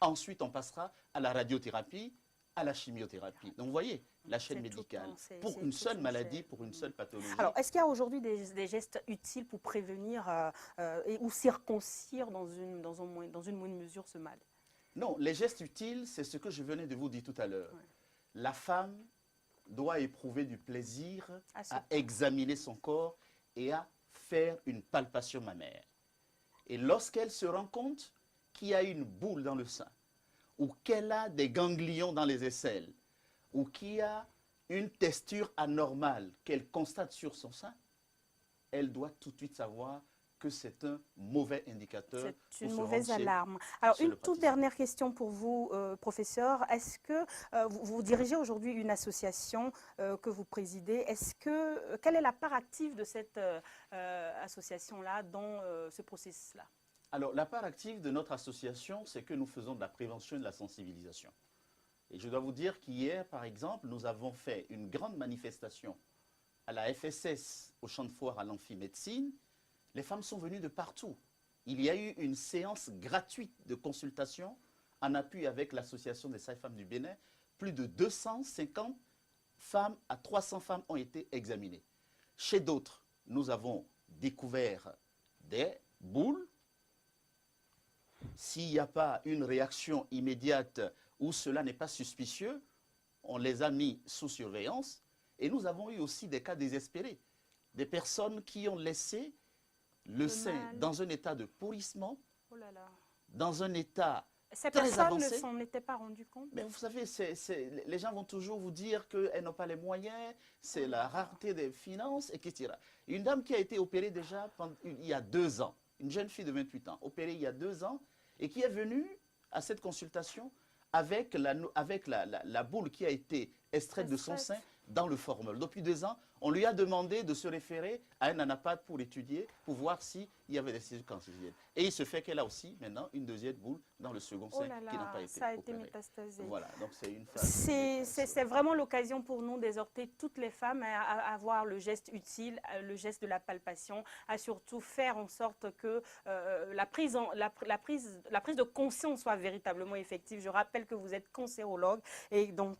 Ensuite, on passera à la radiothérapie, à la chimiothérapie. Donc, vous voyez, la chaîne médicale, pour une seule maladie, pour une seule pathologie. Alors, est-ce qu'il y a aujourd'hui des gestes utiles pour prévenir ou circoncire dans une moindre mesure ce mal? Non, les gestes utiles, c'est ce que je venais de vous dire tout à l'heure. Ouais. La femme doit éprouver du plaisir à examiner son corps et à faire une palpation mammaire. Et lorsqu'elle se rend compte qu'il y a une boule dans le sein, ou qu'elle a des ganglions dans les aisselles, ou qu'il y a une texture anormale qu'elle constate sur son sein, elle doit tout de suite savoir que c'est un mauvais indicateur. C'est une mauvaise alarme. Alors, une toute dernière question pour vous, professeur. Est-ce que vous dirigez aujourd'hui une association que vous présidez? Quelle est la part active de cette association-là dans ce processus-là? Alors, la part active de notre association, c'est que nous faisons de la prévention et de la sensibilisation. Et je dois vous dire qu'hier, par exemple, nous avons fait une grande manifestation à la FSS, au champ de foire à l'Amphimédecine. Les femmes sont venues de partout. Il y a eu une séance gratuite de consultation en appui avec l'Association des sages-femmes du Bénin. Plus de 250 femmes à 300 femmes ont été examinées. Chez d'autres, nous avons découvert des boules. S'il n'y a pas une réaction immédiate ou cela n'est pas suspicieux, on les a mis sous surveillance. Et nous avons eu aussi des cas désespérés. Des personnes qui ont laissé le sein dans un état de pourrissement, dans un état Ces très personnes avancé. ne s'en étaient pas rendues compte? Mais vous savez, les gens vont toujours vous dire qu'elles n'ont pas les moyens, c'est la rareté des finances, etc. Une dame qui a été opérée déjà il y a 2 ans, une jeune fille de 28 ans, opérée il y a 2 ans, et qui est venue à cette consultation avec la boule qui a été extraite de son sein dans le formol. Depuis 2 ans, on lui a demandé de se référer à un anapathe pour étudier, pour voir s'il y avait des cellules cancérigènes. Et il se fait qu'elle a aussi maintenant une deuxième boule dans le second sein qui n'a pas été ça a été opérée. métastasé. Voilà, donc c'est une phase. C'est vraiment l'occasion pour nous d'exhorter toutes les femmes à avoir le geste utile, le geste de la palpation, à surtout faire en sorte que la prise de conscience soit véritablement effective. Je rappelle que vous êtes cancérologue et donc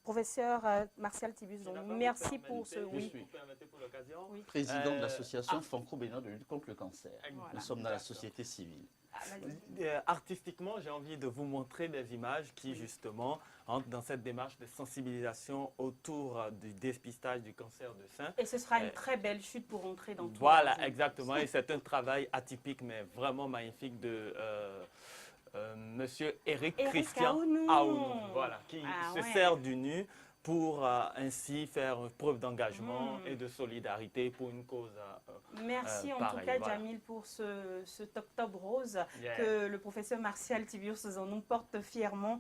professeur Martial Tibius, donc merci pour ce... Je suis président de l'association franco-béninoise de lutte contre le cancer. Voilà. Nous sommes dans la société civile. Artistiquement, j'ai envie de vous montrer des images qui, justement, entrent dans cette démarche de sensibilisation autour du dépistage du cancer du sein. Et ce sera une très belle chute pour entrer dans tout. Voilà, exactement. Et c'est un travail atypique, mais vraiment magnifique de Monsieur Eric Christian Aounou, voilà, qui se sert du nu pour ainsi faire preuve d'engagement et de solidarité pour une cause merci en pareille, tout cas, voilà. Jamil, pour cet octobre rose que le professeur Martial Tibius nous porte fièrement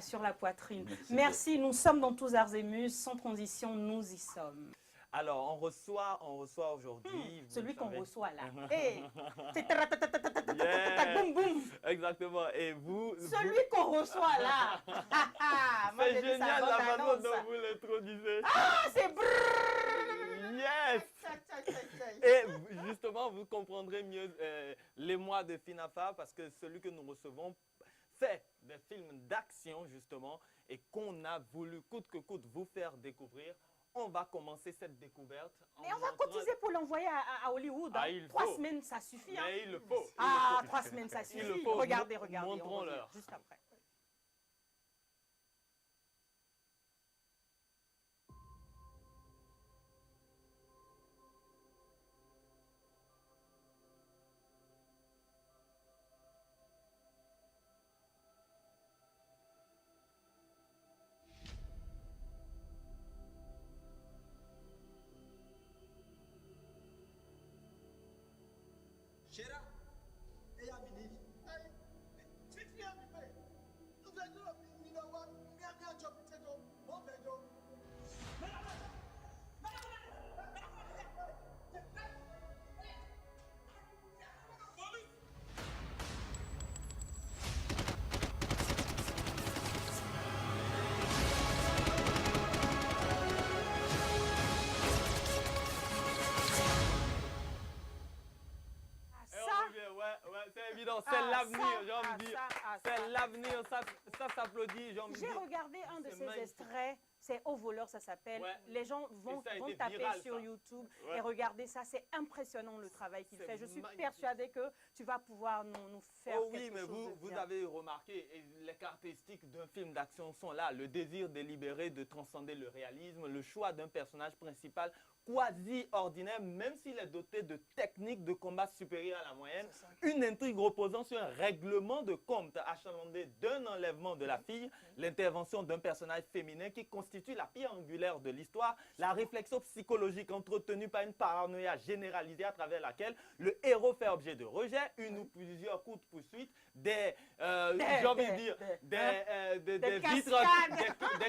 sur la poitrine. Merci, nous sommes dans Tous Arts et Muses, sans transition, nous y sommes. Alors, on reçoit aujourd'hui... celui qu'on reçoit là. Boum, boum. Exactement. Et vous... Celui qu'on reçoit là. C'est génial la façon dont vous l'introduisez. Ah, c'est Yes. Et justement, vous comprendrez mieux l'émoi de Finafa parce que celui que nous recevons fait des films d'action justement et qu'on a voulu coûte que coûte vous faire découvrir. on va commencer cette découverte. Et on va cotiser pour l'envoyer à Hollywood. Ah, Hein. 3 semaines, ça suffit. Hein. Mais il le faut. Ah, 3 semaines, ça suffit. Il le faut. Regardez, regardez. Montrons-leur. Juste après. Shera, e ya mini. Ai, titi ya mi pe. Tu ve do mi na wa, mi a chop potato, mo be do. C'est évident, c'est l'avenir, j'ai envie de dire. C'est l'avenir, ça s'applaudit, j'ai envie de dire. J'ai regardé un de ces extraits, c'est Au voleur, ça s'appelle. Ouais. Les gens vont taper viral, sur ça. YouTube Ouais. et regarder ça. C'est impressionnant le travail qu'il C'est fait. Je suis magnifique. persuadée que tu vas pouvoir nous faire Oh oui, quelque mais chose de vous bien. avez remarqué, et les caractéristiques d'un film d'action sont là. Le désir délibéré de transcender le réalisme, le choix d'un personnage principal quasi ordinaire, même s'il est doté de techniques de combat supérieures à la moyenne, une intrigue reposant sur un règlement de compte achalandé d'un enlèvement de la fille, l'intervention d'un personnage féminin qui constitue la pierre angulaire de l'histoire, la réflexion psychologique entretenue par une paranoïa généralisée à travers laquelle le héros fait objet de rejet, une ou plusieurs coups de poursuite, des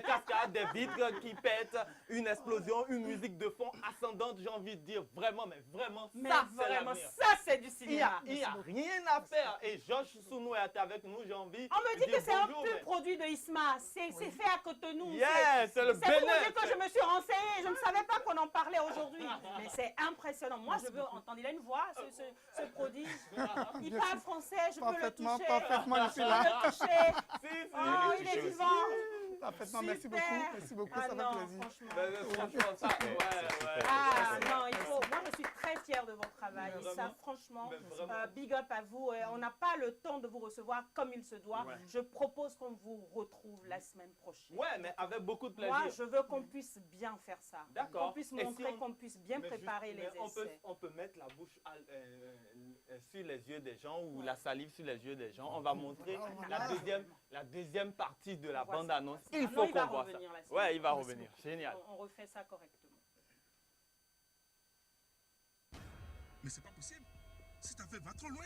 cascades, des vitres qui pètent, une explosion, une musique de fond ascendante, j'ai envie de dire vraiment, mais vraiment, Mais ça c'est vraiment, l'avenir. ça c'est du cinéma. Il n'y a rien à faire. Et Georges Sounou est avec nous, j'ai envie On me de dit dire que c'est un bonjour, pub mais- produit de Isma. C'est fait à Cotonou. Yes, c'est le pour vous Bénin. dire que je me suis renseignée. Je ne savais pas qu'on en parlait aujourd'hui. Mais c'est impressionnant. Moi, je veux entendre. Il a une voix, ce prodige. Il parle français, je peux le Parfaitement, toucher. parfaitement, je suis Je là. peux le toucher. Oh, il est vivant. Parfaitement, merci Super. beaucoup. Merci beaucoup, Ah ça non, fait plaisir. Franchement, ça, Ah non, il faut. Moi, je suis très fière de votre travail. Mais Ça, vraiment. franchement, Mais vraiment. big up à vous. On n'a pas le temps de vous recevoir comme il se doit. Ouais. Je propose qu'on vous retrouve la semaine prochaine. Ouais, mais avec beaucoup de plaisir. Moi, je veux qu'on puisse bien faire ça. D'accord. Qu'on puisse Et si montrer on- qu'on puisse bien mais préparer juste- les mais essais. on peut mettre la bouche sur les yeux des gens ou la salive sur les yeux des gens. On va montrer la deuxième partie de la On voit ça. bande-annonce. Il Ah faut non, il va qu'on voit ça. revenir la semaine Ouais, il va prochaine. revenir. Génial. On refait ça correctement. Mais c'est pas possible. Cette affaire va trop loin.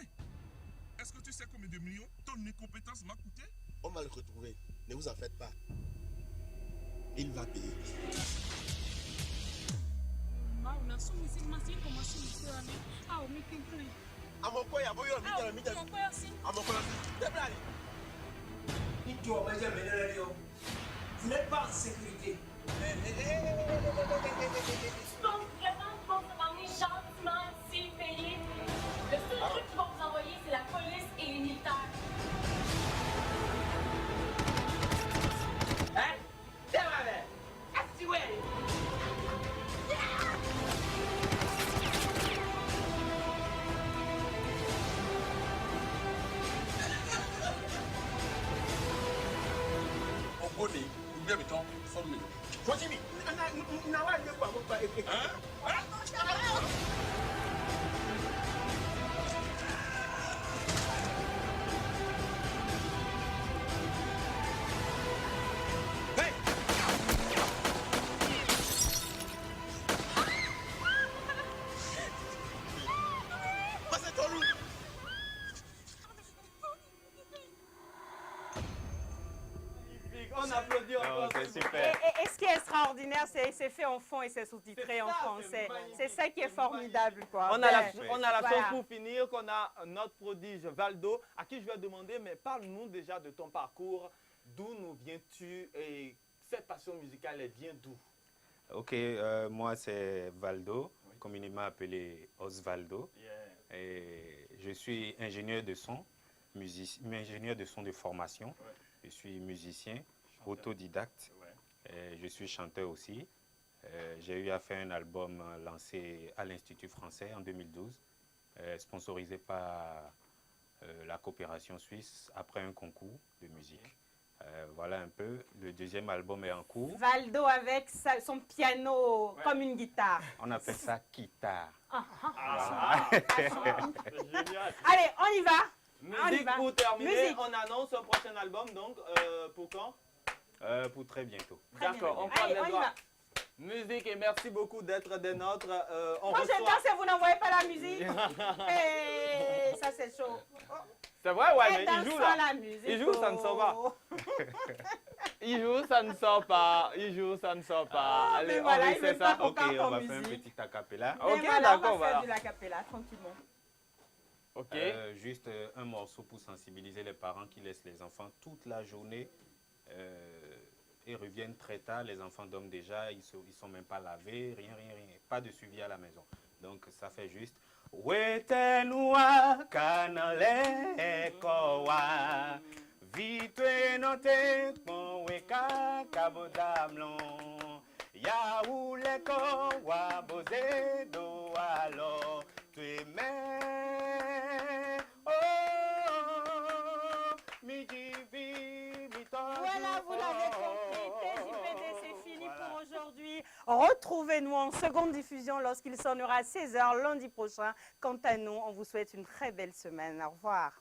Est-ce que tu sais combien de millions ton incompétence m'a coûté? On va le retrouver. Ne vous en faites pas. Il va payer. Vous n'êtes pas en sécurité. Donc vraiment, pour se m'amener gentiment ici, payé. Le seul truc qu'ils vont vous envoyer, c'est la police et les militaires. Hein? C'est ma mère. Assis, ouais. Ogoni, oublie le temps, forme. Fojimi, nawa ne kwa kwa Passez ton loup. On applaudit encore. Et ce qui est extraordinaire, c'est fait en fond et c'est sous-titré en français. C'est ça qui est formidable, quoi. On a la Voilà. chance pour finir qu'on a notre prodige Valdo, à qui je vais demander, mais parle-nous déjà de ton parcours. D'où nous viens-tu et cette passion musicale, elle vient d'où? Ok, moi c'est Valdo, communément appelé Osvaldo. Et je suis ingénieur de son, ingénieur de son de formation. Je suis musicien, autodidacte. Et je suis chanteur aussi. J'ai eu à faire un album lancé à l'Institut français en 2012, sponsorisé par la coopération suisse après un concours de musique. Voilà un peu. Le deuxième album est en cours. Valdo avec son piano comme une guitare. On appelle ça guitare. Génial. Allez, on y va. Musique pour terminer, Musique. on annonce un prochain album, donc pour quand? Pour très bientôt. D'accord, on parle Allez, des on y doigts. va. Musique et merci beaucoup d'être des nôtres. On Moi, j'aime reçoit... bien si vous n'envoyez pas la musique. Hey, ça, c'est chaud. C'est vrai, ouais, Et mais il dans joue ça, là. la musique, Il joue, ça ne sort pas. Il joue, ça ne sort pas. Il joue, ça ne sort pas. Allez, mais on voilà, il essaie veut ça. pas qu'on Ok, parle on en va faire un musique. petit acapella. Mais Ok, voilà, d'accord, on va voilà. faire de l'acapella, tranquillement. Ok. Juste un morceau pour sensibiliser les parents qui laissent les enfants toute la journée et reviennent très tard. Les enfants dorment déjà, ils ne sont même pas lavés, rien. Pas de suivi à la maison. Donc ça fait juste Wetenua kanale kowa vitwe note konweka kabodamlon ya uleko wa boze do alo tueme Voilà, vous l'avez compris. TJPD, c'est fini pour aujourd'hui. Retrouvez-nous en seconde diffusion lorsqu'il sonnera à 16h lundi prochain. Quant à nous, on vous souhaite une très belle semaine. Au revoir.